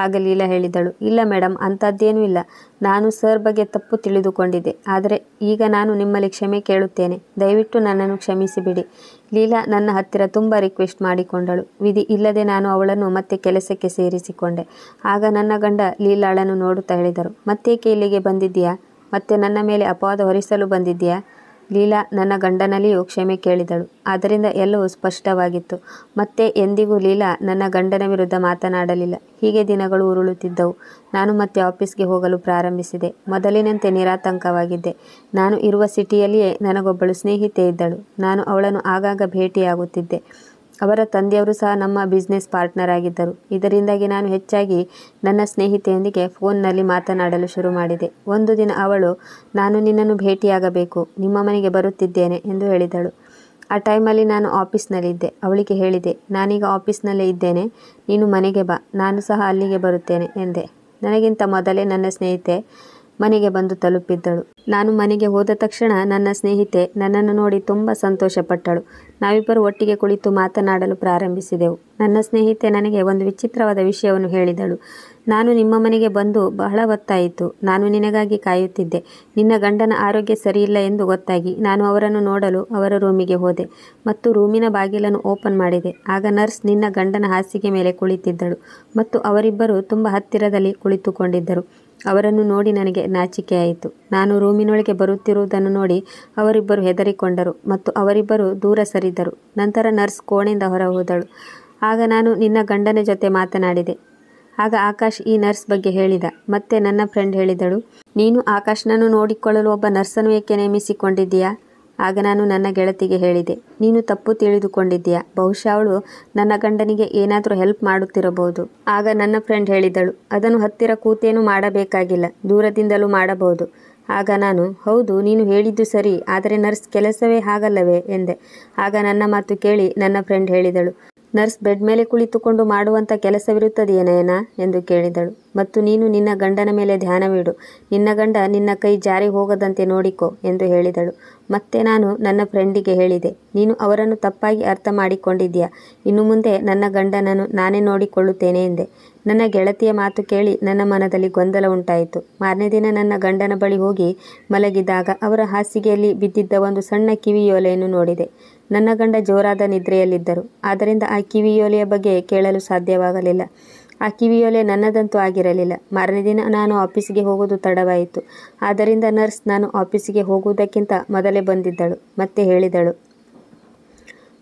ಆಗ ಲೀಲಾ ಹೇಳಿದಳು, ಇಲ್ಲ ಮೇಡಮ್, ಅಂಥದ್ದೇನೂ ಇಲ್ಲ. ನಾನು ಸರ್ ಬಗ್ಗೆ ತಪ್ಪು ತಿಳಿದುಕೊಂಡಿದ್ದೆ. ಆದರೆ ಈಗ ನಾನು ನಿಮ್ಮಲ್ಲಿ ಕ್ಷಮೆ ಕೇಳುತ್ತೇನೆ, ದಯವಿಟ್ಟು ನನ್ನನ್ನು ಕ್ಷಮಿಸಿಬಿಡಿ. ಲೀಲಾ ನನ್ನ ಹತ್ತಿರ ತುಂಬ ರಿಕ್ವೆಸ್ಟ್ ಮಾಡಿಕೊಂಡಳು. ವಿಧಿ ಇಲ್ಲದೆ ನಾನು ಅವಳನ್ನು ಮತ್ತೆ ಕೆಲಸಕ್ಕೆ ಸೇರಿಸಿಕೊಂಡೆ. ಆಗ ನನ್ನ ಗಂಡ ಲೀಲಾಳನ್ನು ನೋಡುತ್ತಾ ಹೇಳಿದರು, ಮತ್ತೇಕೆ ಇಲ್ಲಿಗೆ ಬಂದಿದ್ದೀಯಾ? ಮತ್ತೆ ನನ್ನ ಮೇಲೆ ಅಪವಾದ ಹೊರಿಸಲು ಬಂದಿದ್ದೀಯಾ? ಲೀಲಾ ನನ್ನ ಗಂಡನಲ್ಲಿಯೂ ಕ್ಷಮೆ ಕೇಳಿದಳು. ಆದ್ದರಿಂದ ಎಲ್ಲವೂ ಸ್ಪಷ್ಟವಾಗಿತ್ತು. ಮತ್ತೆ ಎಂದಿಗೂ ಲೀಲಾ ನನ್ನ ಗಂಡನ ವಿರುದ್ಧ ಮಾತನಾಡಲಿಲ್ಲ. ಹೀಗೆ ದಿನಗಳು ಉರುಳುತ್ತಿದ್ದವು. ನಾನು ಮತ್ತೆ ಆಫೀಸ್ಗೆ ಹೋಗಲು ಪ್ರಾರಂಭಿಸಿದೆ. ಮೊದಲಿನಂತೆ ನಿರಾತಂಕವಾಗಿದ್ದೆ. ನಾನು ಇರುವ ಸಿಟಿಯಲ್ಲಿಯೇ ನನಗೊಬ್ಬಳು ಸ್ನೇಹಿತೆ ಇದ್ದಳು. ನಾನು ಅವಳನ್ನು ಆಗಾಗ ಭೇಟಿಯಾಗುತ್ತಿದ್ದೆ. ಅವರ ತಂದೆಯವರು ಸಹ ನಮ್ಮ ಬಿಸ್ನೆಸ್ ಪಾರ್ಟ್ನರ್ ಆಗಿದ್ದರು. ಇದರಿಂದಾಗಿ ನಾನು ಹೆಚ್ಚಾಗಿ ನನ್ನ ಸ್ನೇಹಿತೆಯೊಂದಿಗೆ ಫೋನ್ನಲ್ಲಿ ಮಾತನಾಡಲು ಶುರು ಮಾಡಿದೆ. ಒಂದು ದಿನ ಅವಳು, ನಾನು ನಿನ್ನನ್ನು ಭೇಟಿಯಾಗಬೇಕು, ನಿಮ್ಮ ಮನೆಗೆ ಬರುತ್ತಿದ್ದೇನೆ ಎಂದು ಹೇಳಿದಳು. ಆ ಟೈಮಲ್ಲಿ ನಾನು ಆಫೀಸ್ನಲ್ಲಿದ್ದೆ. ಅವಳಿಗೆ ಹೇಳಿದೆ, ನಾನೀಗ ಆಫೀಸ್ನಲ್ಲೇ ಇದ್ದೇನೆ, ನೀನು ಮನೆಗೆ ಬಾ, ನಾನು ಸಹ ಅಲ್ಲಿಗೆ ಬರುತ್ತೇನೆ ಎಂದೆ. ನನಗಿಂತ ಮೊದಲೇ ನನ್ನ ಸ್ನೇಹಿತೆ ಮನೆಗೆ ಬಂದು ತಲುಪಿದ್ದಳು. ನಾನು ಮನೆಗೆ ಹೋದ ತಕ್ಷಣ ನನ್ನ ಸ್ನೇಹಿತೆ ನನ್ನನ್ನು ನೋಡಿ ತುಂಬ ಸಂತೋಷಪಟ್ಟಳು. ನಾವಿಬ್ಬರು ಒಟ್ಟಿಗೆ ಕುಳಿತು ಮಾತನಾಡಲು ಪ್ರಾರಂಭಿಸಿದೆವು. ನನ್ನ ಸ್ನೇಹಿತೆ ನನಗೆ ಒಂದು ವಿಚಿತ್ರವಾದ ವಿಷಯವನ್ನು ಹೇಳಿದಳು. ನಾನು ನಿಮ್ಮ ಮನೆಗೆ ಬಂದು ಬಹಳ ಹೊತ್ತಾಯಿತು. ನಾನು ನಿನಗಾಗಿ ಕಾಯುತ್ತಿದ್ದೆ. ನಿನ್ನ ಗಂಡನ ಆರೋಗ್ಯ ಸರಿಯಿಲ್ಲ ಎಂದು ಗೊತ್ತಾಗಿ ನಾನು ಅವರನ್ನು ನೋಡಲು ಅವರ ರೂಮಿಗೆ ಹೋದೆ ಮತ್ತು ರೂಮಿನ ಬಾಗಿಲನ್ನು ಓಪನ್ ಮಾಡಿದೆ. ಆಗ ನರ್ಸ್ ನಿನ್ನ ಗಂಡನ ಹಾಸಿಗೆ ಮೇಲೆ ಕುಳಿತಿದ್ದಳು ಮತ್ತು ಅವರಿಬ್ಬರು ತುಂಬ ಹತ್ತಿರದಲ್ಲಿ ಕುಳಿತುಕೊಂಡಿದ್ದರು. ಅವರನ್ನು ನೋಡಿ ನನಗೆ ನಾಚಿಕೆಯಾಯಿತು. ನಾನು ರೂಮಿನೊಳಗೆ ಬರುತ್ತಿರುವುದನ್ನು ನೋಡಿ ಅವರಿಬ್ಬರು ಹೆದರಿಕೊಂಡರು ಮತ್ತು ಅವರಿಬ್ಬರು ದೂರ ಸರಿದರು. ನಂತರ ನರ್ಸ್ ಕೋಣೆಯಿಂದ ಹೊರ ಹೋದಳು. ಆಗ ನಾನು ನಿನ್ನ ಗಂಡನ ಜೊತೆ ಮಾತನಾಡಿದೆ. ಆಗ ಆಕಾಶ್ ಈ ನರ್ಸ್ ಬಗ್ಗೆ ಹೇಳಿದ. ಮತ್ತೆ ನನ್ನ ಫ್ರೆಂಡ್ ಹೇಳಿದಳು, ನೀನು ಆಕಾಶ್ನನ್ನು ನೋಡಿಕೊಳ್ಳಲು ಒಬ್ಬ ನರ್ಸನ್ನು ಏಕೆ ನೇಮಿಸಿಕೊಂಡಿದ್ದೀಯಾ? ಆಗ ನಾನು ನನ್ನ ಗೆಳತಿಗೆ ಹೇಳಿದೆ, ನೀನು ತಪ್ಪು ತಿಳಿದುಕೊಂಡಿದ್ದೀಯಾ, ಬಹುಶಃ ಅವಳು ನನ್ನ ಗಂಡನಿಗೆ ಏನಾದರೂ ಹೆಲ್ಪ್ ಮಾಡುತ್ತಿರಬಹುದು. ಆಗ ನನ್ನ ಫ್ರೆಂಡ್ ಹೇಳಿದಳು, ಅದನ್ನು ಹತ್ತಿರ ಕೂತೇನು ಮಾಡಬೇಕಾಗಿಲ್ಲ, ದೂರದಿಂದಲೂ ಮಾಡಬಹುದು. ಆಗ ನಾನು, ಹೌದು, ನೀನು ಹೇಳಿದ್ದು ಸರಿ, ಆದರೆ ನರ್ಸ್ ಕೆಲಸವೇ ಹಾಗಲ್ಲವೇ ಎಂದೆ. ಆಗ ನನ್ನ ಮಾತು ಕೇಳಿ ನನ್ನ ಫ್ರೆಂಡ್ ಹೇಳಿದಳು, ನರ್ಸ್ ಬೆಡ್ ಮೇಲೆ ಕುಳಿತುಕೊಂಡು ಮಾಡುವಂಥ ಕೆಲಸವಿರುತ್ತದೆಯೇ ನಯನ ಎಂದು ಕೇಳಿದಳು. ಮತ್ತು ನೀನು ನಿನ್ನ ಗಂಡನ ಮೇಲೆ ಧ್ಯಾನವಿಡು, ನಿನ್ನ ಗಂಡ ನಿನ್ನ ಕೈ ಜಾರಿ ಹೋಗದಂತೆ ನೋಡಿಕೊ ಎಂದು ಹೇಳಿದಳು. ಮತ್ತೆ ನಾನು ನನ್ನ ಫ್ರೆಂಡಿಗೆ ಹೇಳಿದೆ, ನೀನು ಅವರನ್ನು ತಪ್ಪಾಗಿ ಅರ್ಥ ಮಾಡಿಕೊಂಡಿದ್ದೀಯಾ, ಇನ್ನು ಮುಂದೆ ನನ್ನ ಗಂಡನನ್ನು ನಾನೇ ನೋಡಿಕೊಳ್ಳುತ್ತೇನೆ ಎಂದೆ. ನನ್ನ ಗೆಳತಿಯ ಮಾತು ಕೇಳಿ ನನ್ನ ಮನದಲ್ಲಿ ಗೊಂದಲ ಉಂಟಾಯಿತು. ಮಾರನೇ ದಿನ ನನ್ನ ಗಂಡನ ಬಳಿ ಹೋಗಿ ಮಲಗಿದಾಗ ಅವರ ಹಾಸಿಗೆಯಲ್ಲಿ ಬಿದ್ದಿದ್ದ ಒಂದು ಸಣ್ಣ ಕಿವಿಯೋಲೆಯನ್ನು ನೋಡಿದೆ. ನನ್ನ ಗಂಡ ಜೋರಾದ ನಿದ್ರೆಯಲ್ಲಿದ್ದರು, ಆದ್ದರಿಂದ ಆ ಕಿವಿಯೋಲೆಯ ಬಗ್ಗೆ ಕೇಳಲು ಸಾಧ್ಯವಾಗಲಿಲ್ಲ. ಆ ಕಿವಿಯೋಲೆ ನನ್ನದಂತೂ ಆಗಿರಲಿಲ್ಲ. ಮಾರನೇ ದಿನ ನಾನು ಆಫೀಸಿಗೆ ಹೋಗೋದು ತಡವಾಯಿತು. ಆದ್ದರಿಂದ ನರ್ಸ್ ನಾನು ಆಫೀಸಿಗೆ ಹೋಗುವುದಕ್ಕಿಂತ ಮೊದಲೇ ಬಂದಿದ್ದಳು. ಮತ್ತೆ ಹೇಳಿದಳು,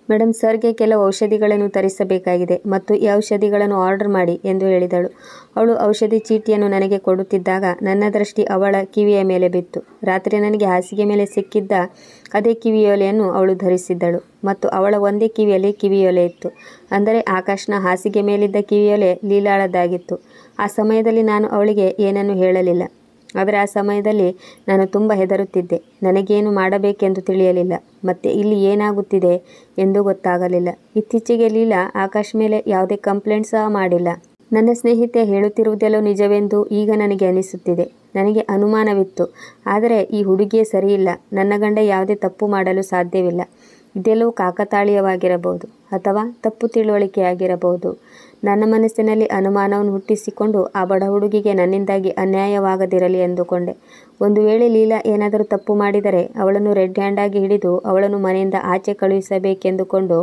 ಮೇಡಮ್, ಸರ್ಗೆ ಕೆಲವು ಔಷಧಿಗಳನ್ನು ತರಿಸಬೇಕಾಗಿದೆ ಮತ್ತು ಈ ಔಷಧಿಗಳನ್ನು ಆರ್ಡರ್ ಮಾಡಿ ಎಂದು ಹೇಳಿದಳು. ಅವಳು ಔಷಧಿ ಚೀಟಿಯನ್ನು ನನಗೆ ಕೊಡುತ್ತಿದ್ದಾಗ ನನ್ನ ದೃಷ್ಟಿ ಅವಳ ಕಿವಿಯ ಮೇಲೆ ಬಿತ್ತು. ರಾತ್ರಿ ನನಗೆ ಹಾಸಿಗೆ ಮೇಲೆ ಸಿಕ್ಕಿದ್ದ ಅದೇ ಕಿವಿಯೋಲೆಯನ್ನು ಅವಳು ಧರಿಸಿದ್ದಳು ಮತ್ತು ಅವಳ ಒಂದೇ ಕಿವಿಯಲ್ಲಿ ಕಿವಿಯೋಲೆ ಇತ್ತು. ಅಂದರೆ ಆಕಾಶ್ನ ಹಾಸಿಗೆ ಮೇಲಿದ್ದ ಕಿವಿಯೋಲೆ ಲೀಲಾಳದ್ದಾಗಿತ್ತು. ಆ ಸಮಯದಲ್ಲಿ ನಾನು ಅವಳಿಗೆ ಏನನ್ನೂ ಹೇಳಲಿಲ್ಲ. ಆದರೆ ಆ ಸಮಯದಲ್ಲಿ ನಾನು ತುಂಬ ಹೆದರುತ್ತಿದ್ದೆ. ನನಗೇನು ಮಾಡಬೇಕೆಂದು ತಿಳಿಯಲಿಲ್ಲ. ಮತ್ತೆ ಇಲ್ಲಿ ಏನಾಗುತ್ತಿದೆ ಎಂದು ಗೊತ್ತಾಗಲಿಲ್ಲ. ಇತ್ತೀಚೆಗೆ ಲೀಲಾ ಆಕಾಶ್ ಮೇಲೆ ಯಾವುದೇ ಕಂಪ್ಲೇಂಟ್ ಸಹ ಮಾಡಿಲ್ಲ. ನನ್ನ ಸ್ನೇಹಿತೆ ಹೇಳುತ್ತಿರುವುದೆಲ್ಲೋ ನಿಜವೆಂದು ಈಗ ನನಗೆ ಅನಿಸುತ್ತಿದೆ. ನನಗೆ ಅನುಮಾನವಿತ್ತು, ಆದರೆ ಈ ಹುಡುಗಿಯೇ ಸರಿಯಿಲ್ಲ. ನನ್ನ ಗಂಡ ಯಾವುದೇ ತಪ್ಪು ಮಾಡಲು ಸಾಧ್ಯವಿಲ್ಲ. ಇದೆಲ್ಲವೂ ಕಾಕತಾಳೀಯವಾಗಿರಬಹುದು ಅಥವಾ ತಪ್ಪು ತಿಳುವಳಿಕೆಯಾಗಿರಬಹುದು. ನನ್ನ ಮನಸ್ಸಿನಲ್ಲಿ ಅನುಮಾನವನ್ನು ಹುಟ್ಟಿಸಿಕೊಂಡು ಆ ಬಡ ಹುಡುಗಿಗೆ ನನ್ನಿಂದಾಗಿ ಅನ್ಯಾಯವಾಗದಿರಲಿ ಎಂದುಕೊಂಡೆ. ಒಂದು ವೇಳೆ ಲೀಲಾ ಏನಾದರೂ ತಪ್ಪು ಮಾಡಿದರೆ ಅವಳನ್ನು ರೆಡ್ ಹ್ಯಾಂಡಾಗಿ ಹಿಡಿದು ಅವಳನ್ನು ಮನೆಯಿಂದ ಆಚೆ ಕಳುಹಿಸಬೇಕೆಂದುಕೊಂಡು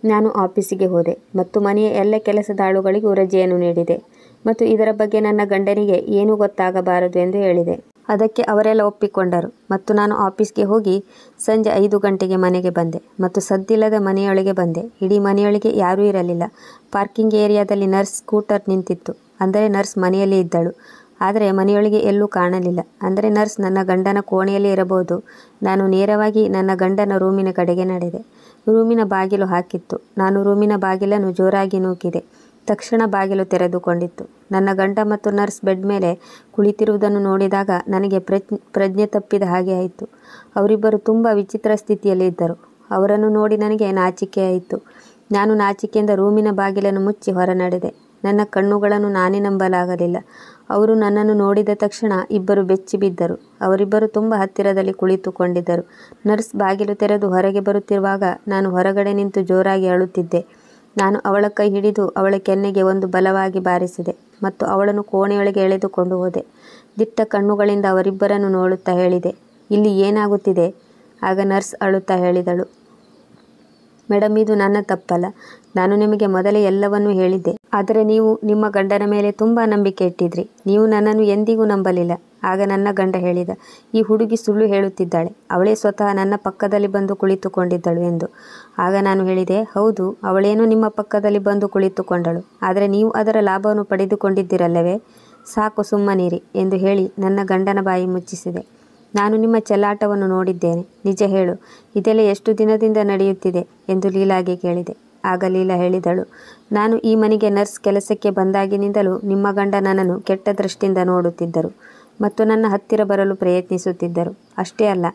ನಾನು ಆಫೀಸಿಗೆ ಹೋದೆ ಮತ್ತು ಮನೆಯ ಎಲ್ಲ ಕೆಲಸದ ಆಳುಗಳಿಗೂ ರಜೆಯನ್ನು ನೀಡಿದೆ ಮತ್ತು ಇದರ ಬಗ್ಗೆ ನನ್ನ ಗಂಡನಿಗೆ ಏನೂ ಗೊತ್ತಾಗಬಾರದು ಎಂದು ಹೇಳಿದೆ. ಅದಕ್ಕೆ ಅವರೆಲ್ಲ ಒಪ್ಪಿಕೊಂಡರು ಮತ್ತು ನಾನು ಆಫೀಸ್ಗೆ ಹೋಗಿ ಸಂಜೆ 5 ಗಂಟೆಗೆ ಮನೆಗೆ ಬಂದೆ ಮತ್ತು ಸದ್ದಿಲ್ಲದ ಮನೆಯೊಳಗೆ ಬಂದೆ. ಇಡೀ ಮನೆಯೊಳಗೆ ಯಾರೂ ಇರಲಿಲ್ಲ. ಪಾರ್ಕಿಂಗ್ ಏರಿಯಾದಲ್ಲಿ ನರ್ಸ್ ಸ್ಕೂಟರ್ ನಿಂತಿತ್ತು. ಅಂದರೆ ನರ್ಸ್ ಮನೆಯಲ್ಲಿ ಇದ್ದಳು, ಆದರೆ ಮನೆಯೊಳಗೆ ಎಲ್ಲೂ ಕಾಣಲಿಲ್ಲ. ಅಂದರೆ ನರ್ಸ್ ನನ್ನ ಗಂಡನ ಕೋಣೆಯಲ್ಲಿ ಇರಬಹುದು. ನಾನು ನೇರವಾಗಿ ನನ್ನ ಗಂಡನ ರೂಮಿನ ಕಡೆಗೆ ನಡೆದೆ. ರೂಮಿನ ಬಾಗಿಲು ಹಾಕಿತ್ತು. ನಾನು ರೂಮಿನ ಬಾಗಿಲನ್ನು ಜೋರಾಗಿ ನೂಕಿದೆ. ತಕ್ಷಣ ಬಾಗಿಲು ತೆರೆದುಕೊಂಡಿತ್ತು. ನನ್ನ ಗಂಡ ಮತ್ತು ನರ್ಸ್ ಬೆಡ್ ಮೇಲೆ ಕುಳಿತಿರುವುದನ್ನು ನೋಡಿದಾಗ ನನಗೆ ಪ್ರಜ್ಞೆ ತಪ್ಪಿದ ಹಾಗೆ ಆಯಿತು. ಅವರಿಬ್ಬರು ತುಂಬ ವಿಚಿತ್ರ ಸ್ಥಿತಿಯಲ್ಲಿ ಇದ್ದರು. ಅವರನ್ನು ನೋಡಿ ನನಗೆ ನಾಚಿಕೆಯಾಯಿತು. ನಾನು ನಾಚಿಕೆಯಿಂದ ರೂಮಿನ ಬಾಗಿಲನ್ನು ಮುಚ್ಚಿ ಹೊರ ನಡೆದೆ. ನನ್ನ ಕಣ್ಣುಗಳನ್ನು ನಾನೇ ನಂಬಲಾಗಲಿಲ್ಲ. ಅವರು ನನ್ನನ್ನು ನೋಡಿದ ತಕ್ಷಣ ಇಬ್ಬರು ಬೆಚ್ಚಿ ಬಿದ್ದರು. ಅವರಿಬ್ಬರು ತುಂಬ ಹತ್ತಿರದಲ್ಲಿ ಕುಳಿತುಕೊಂಡಿದ್ದರು. ನರ್ಸ್ ಬಾಗಿಲು ತೆರೆದು ಹೊರಗೆ ಬರುತ್ತಿರುವಾಗ ನಾನು ಹೊರಗಡೆ ನಿಂತು ಜೋರಾಗಿ ಅಳುತ್ತಿದ್ದೆ. ನಾನು ಅವಳ ಕೈ ಹಿಡಿದು ಅವಳ ಕೆನ್ನೆಗೆ ಒಂದು ಬಲವಾಗಿ ಬಾರಿಸಿದೆ ಮತ್ತು ಅವಳನ್ನು ಕೋಣೆಯೊಳಗೆ ಎಳೆದುಕೊಂಡು ಹೋದೆ. ದಿಟ್ಟ ಕಣ್ಣುಗಳಿಂದ ಅವರಿಬ್ಬರನ್ನು ನೋಡುತ್ತಾ ಹೇಳಿದೆ, ಇಲ್ಲಿ ಏನಾಗುತ್ತಿದೆ? ಆಗ ನರ್ಸ್ ಅಳುತ್ತಾ ಹೇಳಿದಳು, ಮೇಡಮ್, ಇದು ನನ್ನ ತಪ್ಪಲ್ಲ. ನಾನು ನಿಮಗೆ ಮೊದಲೇ ಎಲ್ಲವನ್ನೂ ಹೇಳಿದ್ದೆ. ಆದರೆ ನೀವು ನಿಮ್ಮ ಗಂಡನ ಮೇಲೆ ತುಂಬ ನಂಬಿಕೆ ಇಟ್ಟಿದ್ರಿ. ನೀವು ನನ್ನನ್ನು ಎಂದಿಗೂ ನಂಬಲಿಲ್ಲ. ಆಗ ನನ್ನ ಗಂಡ ಹೇಳಿದ, ಈ ಹುಡುಗಿ ಸುಳ್ಳು ಹೇಳುತ್ತಿದ್ದಾಳೆ. ಅವಳೇ ಸ್ವತಃ ನನ್ನ ಪಕ್ಕದಲ್ಲಿ ಬಂದು ಕುಳಿತುಕೊಂಡಿದ್ದಳು ಎಂದು. ಆಗ ನಾನು ಹೇಳಿದೆ, ಹೌದು, ಅವಳೇನೋ ನಿಮ್ಮ ಪಕ್ಕದಲ್ಲಿ ಬಂದು ಕುಳಿತುಕೊಂಡಳು. ಆದರೆ ನೀವು ಅದರ ಲಾಭವನ್ನು ಪಡೆದುಕೊಂಡಿದ್ದಿರಲ್ಲವೇ? ಸಾಕು, ಸುಮ್ಮನಿರಿ ಎಂದು ಹೇಳಿ ನನ್ನ ಗಂಡನ ಬಾಯಿ ಮುಚ್ಚಿಸಿದೆ. ನಾನು ನಿಮ್ಮ ಚೆಲ್ಲಾಟವನ್ನು ನೋಡಿದ್ದೇನೆ. ನಿಜ ಹೇಳು, ಇದೆಲ್ಲ ಎಷ್ಟು ದಿನದಿಂದ ನಡೆಯುತ್ತಿದೆ ಎಂದು ಲೀಲಾಗೆ ಕೇಳಿದೆ. ಆಗ ಲೀಲಾ ಹೇಳಿದಳು, ನಾನು ಈ ಮನೆಗೆ ನರ್ಸ್ ಕೆಲಸಕ್ಕೆ ಬಂದಾಗಿನಿಂದಲೂ ನಿಮ್ಮ ಗಂಡ ನನ್ನನ್ನು ಕೆಟ್ಟ ದೃಷ್ಟಿಯಿಂದ ನೋಡುತ್ತಿದ್ದರು ಮತ್ತು ನನ್ನ ಹತ್ತಿರ ಬರಲು ಪ್ರಯತ್ನಿಸುತ್ತಿದ್ದರು. ಅಷ್ಟೇ ಅಲ್ಲ,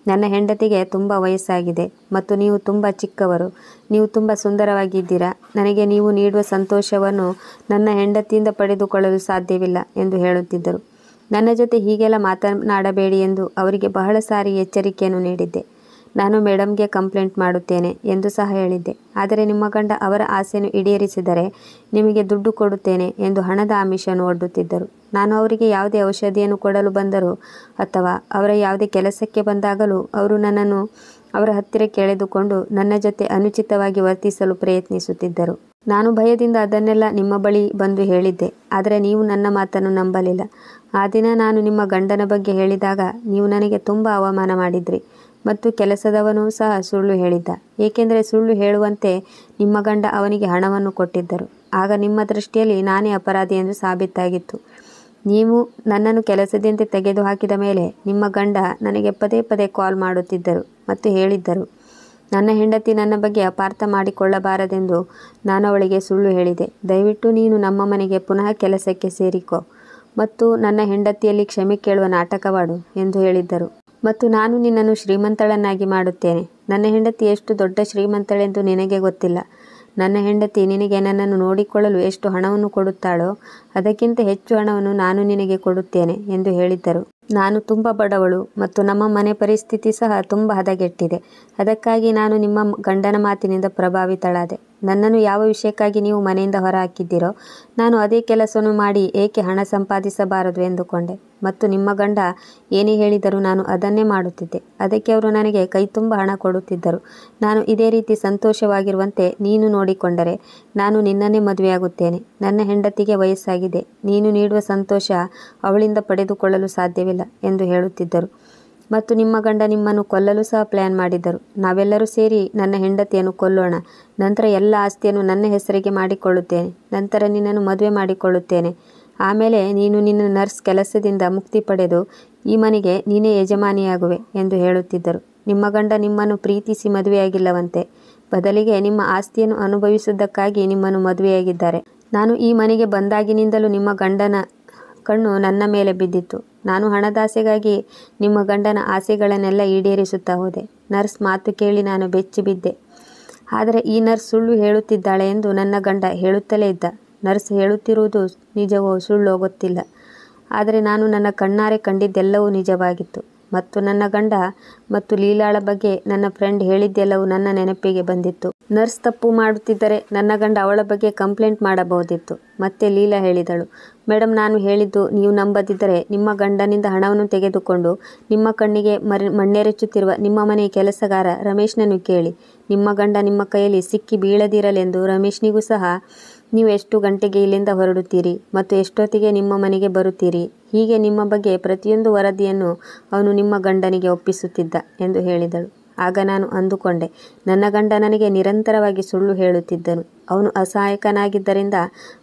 ನನ್ನ ಹೆಂಡತಿಗೆ ತುಂಬ ವಯಸ್ಸಾಗಿದೆ ಮತ್ತು ನೀವು ತುಂಬ ಚಿಕ್ಕವರು. ನೀವು ತುಂಬ ಸುಂದರವಾಗಿದ್ದೀರಾ. ನನಗೆ ನೀವು ನೀಡುವ ಸಂತೋಷವನ್ನು ನನ್ನ ಹೆಂಡತಿಯಿಂದ ಪಡೆದುಕೊಳ್ಳಲು ಸಾಧ್ಯವಿಲ್ಲ ಎಂದು ಹೇಳುತ್ತಿದ್ದರು. ನನ್ನ ಜೊತೆ ಹೀಗೆಲ್ಲ ಮಾತನಾಡಬೇಡಿ ಎಂದು ಅವರಿಗೆ ಬಹಳ ಸಾರಿ ಎಚ್ಚರಿಕೆಯನ್ನು ನೀಡಿದ್ದೆ. ನಾನು ಮೇಡಮ್ಗೆ ಕಂಪ್ಲೇಂಟ್ ಮಾಡುತ್ತೇನೆ ಎಂದು ಸಹ ಹೇಳಿದ್ದೆ. ಆದರೆ ನಿಮ್ಮ ಗಂಡ ಅವರ ಆಸೆಯನ್ನು ಈಡೇರಿಸಿದರೆ ನಿಮಗೆ ದುಡ್ಡು ಕೊಡುತ್ತೇನೆ ಎಂದು ಹಣದ ಆಮಿಷವನ್ನು ಒಡ್ಡುತ್ತಿದ್ದರು. ನಾನು ಅವರಿಗೆ ಯಾವುದೇ ಔಷಧಿಯನ್ನು ಕೊಡಲು ಬಂದರೂ ಅಥವಾ ಅವರ ಯಾವುದೇ ಕೆಲಸಕ್ಕೆ ಬಂದಾಗಲೂ ಅವರು ನನ್ನನ್ನು ಅವರ ಹತ್ತಿರಕ್ಕೆ ಎಳೆದುಕೊಂಡು ನನ್ನ ಜೊತೆ ಅನುಚಿತವಾಗಿ ವರ್ತಿಸಲು ಪ್ರಯತ್ನಿಸುತ್ತಿದ್ದರು. ನಾನು ಭಯದಿಂದ ಅದನ್ನೆಲ್ಲ ನಿಮ್ಮ ಬಳಿ ಬಂದು ಹೇಳಿದ್ದೆ, ಆದರೆ ನೀವು ನನ್ನ ಮಾತನ್ನು ನಂಬಲಿಲ್ಲ. ಆ ದಿನ ನಾನು ನಿಮ್ಮ ಗಂಡನ ಬಗ್ಗೆ ಹೇಳಿದಾಗ ನೀವು ನನಗೆ ತುಂಬ ಅವಮಾನ ಮಾಡಿದ್ರಿ ಮತ್ತು ಕೆಲಸದವನು ಸಹ ಸುಳ್ಳು ಹೇಳಿದ್ದ. ಏಕೆಂದರೆ ಸುಳ್ಳು ಹೇಳುವಂತೆ ನಿಮ್ಮ ಗಂಡ ಅವನಿಗೆ ಹಣವನ್ನು ಕೊಟ್ಟಿದ್ದರು. ಆಗ ನಿಮ್ಮ ದೃಷ್ಟಿಯಲ್ಲಿ ನಾನೇ ಅಪರಾಧಿ ಎಂದು ಸಾಬೀತಾಗಿತ್ತು. ನೀವು ನನ್ನನ್ನು ಕೆಲಸದಿಂದ ತೆಗೆದುಹಾಕಿದ ಮೇಲೆ ನಿಮ್ಮ ಗಂಡ ನನಗೆ ಪದೇ ಪದೇ ಕಾಲ್ ಮಾಡುತ್ತಿದ್ದರು ಮತ್ತು ಹೇಳಿದ್ದರು. ನನ್ನ ಹೆಂಡತಿ ನನ್ನ ಬಗ್ಗೆ ಅಪಾರ್ಥ ಮಾಡಿಕೊಳ್ಳಬಾರದೆಂದು ನಾನು ಅವಳಿಗೆ ಸುಳ್ಳು ಹೇಳಿದೆ. ದಯವಿಟ್ಟು ನೀನು ನಮ್ಮ ಮನೆಗೆ ಪುನಃ ಕೆಲಸಕ್ಕೆ ಸೇರಿಕೋ ಮತ್ತು ನನ್ನ ಹೆಂಡತಿಯಲ್ಲಿ ಕ್ಷಮೆ ಕೇಳುವ ನಾಟಕವಾಡು ಎಂದು ಹೇಳಿದ್ದರು. ಮತ್ತು ನಾನು ನಿನ್ನನ್ನು ಶ್ರೀಮಂತಳನ್ನಾಗಿ ಮಾಡುತ್ತೇನೆ. ನನ್ನ ಹೆಂಡತಿ ಎಷ್ಟು ದೊಡ್ಡ ಶ್ರೀಮಂತಳೆಂದು ನಿನಗೆ ಗೊತ್ತಿಲ್ಲ. ನನ್ನ ಹೆಂಡತಿ ನಿನಗೆ ನನ್ನನ್ನು ನೋಡಿಕೊಳ್ಳಲು ಎಷ್ಟು ಹಣವನ್ನು ಕೊಡುತ್ತಾಳೋ ಅದಕ್ಕಿಂತ ಹೆಚ್ಚು ಹಣವನ್ನು ನಾನು ನಿನಗೆ ಕೊಡುತ್ತೇನೆ ಎಂದು ಹೇಳಿದ್ದರು. ನಾನು ತುಂಬ ಬಡವಳು ಮತ್ತು ನಮ್ಮ ಮನೆ ಪರಿಸ್ಥಿತಿ ಸಹ ತುಂಬ ಹದಗೆಟ್ಟಿದೆ. ಅದಕ್ಕಾಗಿ ನಾನು ನಿಮ್ಮ ಗಂಡನ ಮಾತಿನಿಂದ ಪ್ರಭಾವಿತಳಾದೆ. ನನ್ನನ್ನು ಯಾವ ವಿಷಯಕ್ಕಾಗಿ ನೀವು ಮನೆಯಿಂದ ಹೊರಹಾಕಿದ್ದೀರೋ ನಾನು ಅದೇ ಕೆಲಸವನ್ನು ಮಾಡಿ ಏಕೆ ಹಣ ಸಂಪಾದಿಸಬಾರದು ಎಂದುಕೊಂಡೆ. ಮತ್ತು ನಿಮ್ಮ ಗಂಡ ಏನೇ ಹೇಳಿದರೂ ನಾನು ಅದನ್ನೇ ಮಾಡುತ್ತಿದ್ದೆ. ಅದಕ್ಕೆ ಅವರು ನನಗೆ ಕೈ ತುಂಬ ಹಣ ಕೊಡುತ್ತಿದ್ದರು. ನಾನು ಇದೇ ರೀತಿ ಸಂತೋಷವಾಗಿರುವಂತೆ ನೀನು ನೋಡಿಕೊಂಡರೆ ನಾನು ನಿನ್ನನ್ನೇ ಮದುವೆಯಾಗುತ್ತೇನೆ. ನನ್ನ ಹೆಂಡತಿಗೆ ವಯಸ್ಸಾಗಿದೆ. ನೀನು ನೀಡುವ ಸಂತೋಷ ಅವಳಿಂದ ಪಡೆದುಕೊಳ್ಳಲು ಸಾಧ್ಯವಿಲ್ಲ ಎಂದು ಹೇಳುತ್ತಿದ್ದರು. ಮತ್ತು ನಿಮ್ಮ ಗಂಡ ನಿಮ್ಮನ್ನು ಕೊಲ್ಲಲು ಸಹ ಪ್ಲ್ಯಾನ್ ಮಾಡಿದ್ದರು. ನಾವೆಲ್ಲರೂ ಸೇರಿ ನನ್ನ ಹೆಂಡತಿಯನ್ನು ಕೊಲ್ಲೋಣ. ನಂತರ ಎಲ್ಲ ಆಸ್ತಿಯನ್ನು ನನ್ನ ಹೆಸರಿಗೆ ಮಾಡಿಕೊಳ್ಳುತ್ತೇನೆ. ನಂತರ ನಿನ್ನನ್ನು ಮದುವೆ ಮಾಡಿಕೊಳ್ಳುತ್ತೇನೆ. ಆಮೇಲೆ ನೀನು ನಿನ್ನ ನರ್ಸ್ ಕೆಲಸದಿಂದ ಮುಕ್ತಿ ಪಡೆದು ಈ ಮನೆಗೆ ನೀನೇ ಯಜಮಾನಿಯಾಗುವೆ ಎಂದು ಹೇಳುತ್ತಿದ್ದರು. ನಿಮ್ಮ ಗಂಡ ನಿಮ್ಮನ್ನು ಪ್ರೀತಿಸಿ ಮದುವೆಯಾಗಿಲ್ಲವಂತೆ. ಬದಲಿಗೆ ನಿಮ್ಮ ಆಸ್ತಿಯನ್ನು ಅನುಭವಿಸುವುದಕ್ಕಾಗಿ ನಿಮ್ಮನ್ನು ಮದುವೆಯಾಗಿದ್ದಾರೆ. ನಾನು ಈ ಮನೆಗೆ ಬಂದಾಗಿನಿಂದಲೂ ನಿಮ್ಮ ಗಂಡನ ಕಣ್ಣು ನನ್ನ ಮೇಲೆ ಬಿದ್ದಿತ್ತು. ನಾನು ಹಣದಾಸೆಗಾಗಿ ನಿಮ್ಮ ಗಂಡನ ಆಸೆಗಳನ್ನೆಲ್ಲ ಈಡೇರಿಸುತ್ತಾ ಹೋದೆ. ನರ್ಸ್ ಮಾತು ಕೇಳಿ ನಾನು ಬೆಚ್ಚಿ ಬಿದ್ದೆ. ಆದರೆ ಈ ನರ್ಸ್ ಸುಳ್ಳು ಹೇಳುತ್ತಿದ್ದಾಳೆ ಎಂದು ನನ್ನ ಗಂಡ ಹೇಳುತ್ತಲೇ ಇದ್ದ. ನರ್ಸ್ ಹೇಳುತ್ತಿರುವುದು ನಿಜವೋ ಸುಳ್ಳೋ ಗೊತ್ತಿಲ್ಲ. ಆದರೆ ನಾನು ನನ್ನ ಕಣ್ಣಾರೆ ಕಂಡಿದ್ದೆಲ್ಲವೂ ನಿಜವಾಗಿತ್ತು. ಮತ್ತು ನನ್ನ ಗಂಡ ಮತ್ತು ಲೀಲಾಳ ಬಗ್ಗೆ ನನ್ನ ಫ್ರೆಂಡ್ ಹೇಳಿದ್ದೆಲ್ಲವೂ ನನ್ನ ನೆನಪಿಗೆ ಬಂದಿತ್ತು. ನರ್ಸ್ ತಪ್ಪು ಮಾಡುತ್ತಿದ್ದರೆ ನನ್ನ ಗಂಡ ಅವಳ ಬಗ್ಗೆ ಕಂಪ್ಲೇಂಟ್ ಮಾಡಬಹುದಿತ್ತು. ಮತ್ತೆ ಲೀಲಾ ಹೇಳಿದಳು, ಮೇಡಮ್, ನಾನು ಹೇಳಿದ್ದು ನೀವು ನಂಬದಿದ್ದರೆ ನಿಮ್ಮ ಗಂಡನಿಂದ ಹಣವನ್ನು ತೆಗೆದುಕೊಂಡು ನಿಮ್ಮ ಕಣ್ಣಿಗೆ ಮಣ್ಣೆರಚುತ್ತಿರುವ ನಿಮ್ಮ ಮನೆಯ ಕೆಲಸಗಾರ ರಮೇಶ್ನನ್ನು ಕೇಳಿ. ನಿಮ್ಮ ಗಂಡ ನಿಮ್ಮ ಕೈಯಲ್ಲಿ ಸಿಕ್ಕಿ ಬೀಳದಿರಲೆಂದು ರಮೇಶ್ನಿಗೂ ಸಹ ನೀವು ಎಷ್ಟು ಗಂಟೆಗೆ ಇಲ್ಲಿಂದ ಹೊರಡುತ್ತೀರಿ ಮತ್ತು ಎಷ್ಟೊತ್ತಿಗೆ ನಿಮ್ಮ ಮನೆಗೆ ಬರುತ್ತೀರಿ, ಹೀಗೆ ನಿಮ್ಮ ಬಗ್ಗೆ ಪ್ರತಿಯೊಂದು ವರದಿಯನ್ನು ಅವನು ನಿಮ್ಮ ಗಂಡನಿಗೆ ಒಪ್ಪಿಸುತ್ತಿದ್ದ ಎಂದು ಹೇಳಿದಳು. ಆಗ ನಾನು ಅಂದುಕೊಂಡೆ, ನನ್ನ ಗಂಡ ನನಗೆ ನಿರಂತರವಾಗಿ ಸುಳ್ಳು ಹೇಳುತ್ತಿದ್ದನು. ಅವನು ಅಸಹಾಯಕನಾಗಿದ್ದರಿಂದ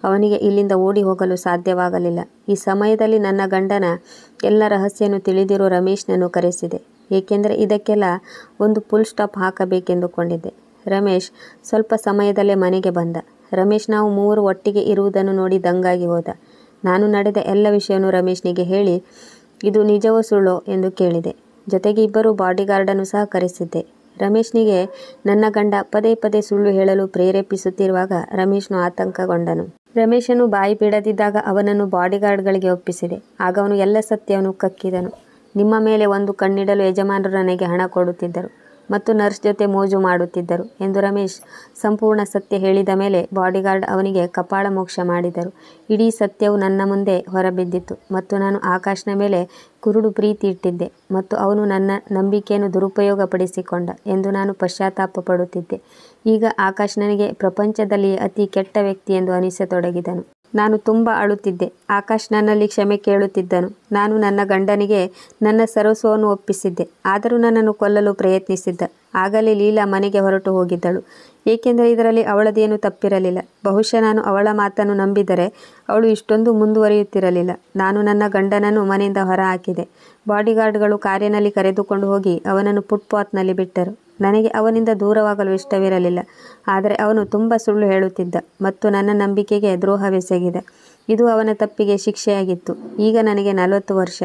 ಅವನಿಗೆ ಇಲ್ಲಿಂದ ಓಡಿ ಹೋಗಲು ಸಾಧ್ಯವಾಗಲಿಲ್ಲ. ಈ ಸಮಯದಲ್ಲಿ ನನ್ನ ಗಂಡನ ಎಲ್ಲ ರಹಸ್ಯವನ್ನು ತಿಳಿದಿರೋ ರಮೇಶ್ನನ್ನು ಕರೆಸಿದೆ, ಏಕೆಂದರೆ ಇದಕ್ಕೆಲ್ಲ ಒಂದು ಫುಲ್ ಸ್ಟಾಪ್ ಹಾಕಬೇಕೆಂದುಕೊಂಡಿದ್ದೆ. ರಮೇಶ್ ಸ್ವಲ್ಪ ಸಮಯದಲ್ಲೇ ಮನೆಗೆ ಬಂದ. ರಮೇಶ್ ನಾವು ಮೂವರು ಒಟ್ಟಿಗೆ ಇರುವುದನ್ನು ನೋಡಿ ದಂಗಾಗಿ ಹೋದ. ನಾನು ನಡೆದ ಎಲ್ಲ ವಿಷಯವನ್ನು ರಮೇಶ್ನಿಗೆ ಹೇಳಿ ಇದು ನಿಜವೋ ಸುಳ್ಳೋ ಎಂದು ಕೇಳಿದೆ. ಜೊತೆಗೆ ಇಬ್ಬರು ಬಾಡಿಗಾರ್ಡನ್ನು ಸಹ ಕರೆಸಿದ್ದೆ. ರಮೇಶ್ನಿಗೆ ನನ್ನ ಗಂಡ ಪದೇ ಪದೇ ಸುಳ್ಳು ಹೇಳಲು ಪ್ರೇರೇಪಿಸುತ್ತಿರುವಾಗ ರಮೇಶ್ನು ಆತಂಕಗೊಂಡನು. ರಮೇಶನು ಬಾಯಿ ಬಿಡದಿದ್ದಾಗ ಅವನನ್ನು ಬಾಡಿಗಾರ್ಡ್ಗಳಿಗೆ ಒಪ್ಪಿಸಿದೆ. ಆಗ ಅವನು ಎಲ್ಲ ಸತ್ಯವನ್ನು ಕಕ್ಕಿದನು. ನಿಮ್ಮ ಮೇಲೆ ಒಂದು ಕಣ್ಣಿಡಲು ಯಜಮಾನರು ನನಗೆ ಹಣ ಕೊಡುತ್ತಿದ್ದರು ಮತ್ತು ನರ್ಸ್ ಜೊತೆ ಮೋಜು ಮಾಡುತ್ತಿದ್ದರು ಎಂದು ರಮೇಶ್ ಸಂಪೂರ್ಣ ಸತ್ಯ ಹೇಳಿದ ಮೇಲೆ ಬಾಡಿಗಾರ್ಡ್ ಅವನಿಗೆ ಕಪಾಳ ಮೋಕ್ಷ ಮಾಡಿದರು. ಇಡೀ ಸತ್ಯವು ನನ್ನ ಮುಂದೆ ಹೊರಬಿದ್ದಿತು ಮತ್ತು ನಾನು ಆಕಾಶ್ನ ಮೇಲೆ ಕುರುಡು ಪ್ರೀತಿ ಇಟ್ಟಿದ್ದೆ ಮತ್ತು ಅವನು ನನ್ನ ನಂಬಿಕೆಯನ್ನು ದುರುಪಯೋಗಪಡಿಸಿಕೊಂಡ ಎಂದು ನಾನು ಪಶ್ಚಾತ್ತಾಪ ಪಡುತ್ತಿದ್ದೆ. ಈಗ ಆಕಾಶ್ ನನಗೆ ಪ್ರಪಂಚದಲ್ಲಿ ಅತಿ ಕೆಟ್ಟ ವ್ಯಕ್ತಿ ಎಂದು ಅನಿಸತೊಡಗಿದನು. ನಾನು ತುಂಬ ಅಳುತ್ತಿದ್ದೆ. ಆಕಾಶ್ ನನ್ನಲ್ಲಿ ಕ್ಷಮೆ ಕೇಳುತ್ತಿದ್ದನು. ನಾನು ನನ್ನ ಗಂಡನಿಗೆ ನನ್ನ ಸರ್ವಸ್ವವನ್ನು ಒಪ್ಪಿಸಿದ್ದೆ, ಆದರೂ ನನ್ನನ್ನು ಕೊಲ್ಲಲು ಪ್ರಯತ್ನಿಸಿದ್ದ. ಆಗಲೇ ಲೀಲಾ ಮನೆಗೆ ಹೊರಟು ಹೋಗಿದ್ದಳು, ಏಕೆಂದರೆ ಇದರಲ್ಲಿ ಅವಳದೇನೂ ತಪ್ಪಿರಲಿಲ್ಲ. ಬಹುಶಃ ನಾನು ಅವಳ ಮಾತನ್ನು ನಂಬಿದರೆ ಅವಳು ಇಷ್ಟೊಂದು ಮುಂದುವರಿಯುತ್ತಿರಲಿಲ್ಲ. ನಾನು ನನ್ನ ಗಂಡನನ್ನು ಮನೆಯಿಂದ ಹೊರಹಾಕಿದೆ. ಬಾಡಿಗಾರ್ಡ್ಗಳು ಕಾರಿನಲ್ಲಿ ಕರೆದುಕೊಂಡು ಹೋಗಿ ಅವನನ್ನು ಫುಟ್ಪಾತ್ನಲ್ಲಿ ಬಿಟ್ಟರು. ನನಗೆ ಅವನಿಂದ ದೂರವಾಗಲು ಇಷ್ಟವಿರಲಿಲ್ಲ, ಆದರೆ ಅವನು ತುಂಬ ಸುಳ್ಳು ಹೇಳುತ್ತಿದ್ದ ಮತ್ತು ನನ್ನ ನಂಬಿಕೆಗೆ ದ್ರೋಹವೆಸಗಿದ. ಇದು ಅವನ ತಪ್ಪಿಗೆ ಶಿಕ್ಷೆಯಾಗಿತ್ತು. ಈಗ ನನಗೆ 40 ವರ್ಷ.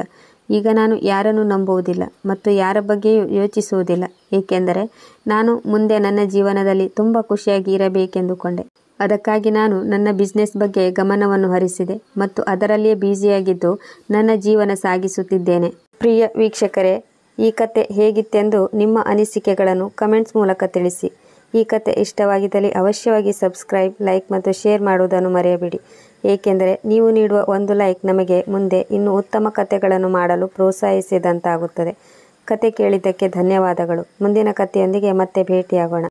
ಈಗ ನಾನು ಯಾರನ್ನೂ ನಂಬುವುದಿಲ್ಲ ಮತ್ತು ಯಾರ ಬಗ್ಗೆಯೂ ಯೋಚಿಸುವುದಿಲ್ಲ, ಏಕೆಂದರೆ ನಾನು ಮುಂದೆ ನನ್ನ ಜೀವನದಲ್ಲಿ ತುಂಬ ಖುಷಿಯಾಗಿ ಇರಬೇಕೆಂದುಕೊಂಡೆ. ಅದಕ್ಕಾಗಿ ನಾನು ನನ್ನ ಬಿಸ್ನೆಸ್ ಬಗ್ಗೆ ಗಮನವನ್ನು ಹರಿಸಿದೆ ಮತ್ತು ಅದರಲ್ಲಿಯೇ ಬ್ಯುಸಿಯಾಗಿದ್ದು ನನ್ನ ಜೀವನ ಸಾಗಿಸುತ್ತಿದ್ದೇನೆ. ಪ್ರಿಯ ವೀಕ್ಷಕರೇ, ಈ ಕತೆ ಹೇಗಿತ್ತೆಂದು ನಿಮ್ಮ ಅನಿಸಿಕೆಗಳನ್ನು ಕಮೆಂಟ್ಸ್ ಮೂಲಕ ತಿಳಿಸಿ. ಈ ಕತೆ ಇಷ್ಟವಾಗಿದ್ದಲ್ಲಿ ಅವಶ್ಯವಾಗಿ ಸಬ್ಸ್ಕ್ರೈಬ್, ಲೈಕ್ ಮತ್ತು ಶೇರ್ ಮಾಡುವುದನ್ನು ಮರೆಯಬೇಡಿ, ಏಕೆಂದರೆ ನೀವು ನೀಡುವ ಒಂದು ಲೈಕ್ ನಮಗೆ ಮುಂದೆ ಇನ್ನೂ ಉತ್ತಮ ಕತೆಗಳನ್ನು ಮಾಡಲು ಪ್ರೋತ್ಸಾಹಿಸಿದಂತಾಗುತ್ತದೆ. ಕತೆ ಕೇಳಿದ್ದಕ್ಕೆ ಧನ್ಯವಾದಗಳು. ಮುಂದಿನ ಕಥೆಯೊಂದಿಗೆ ಮತ್ತೆ ಭೇಟಿಯಾಗೋಣ.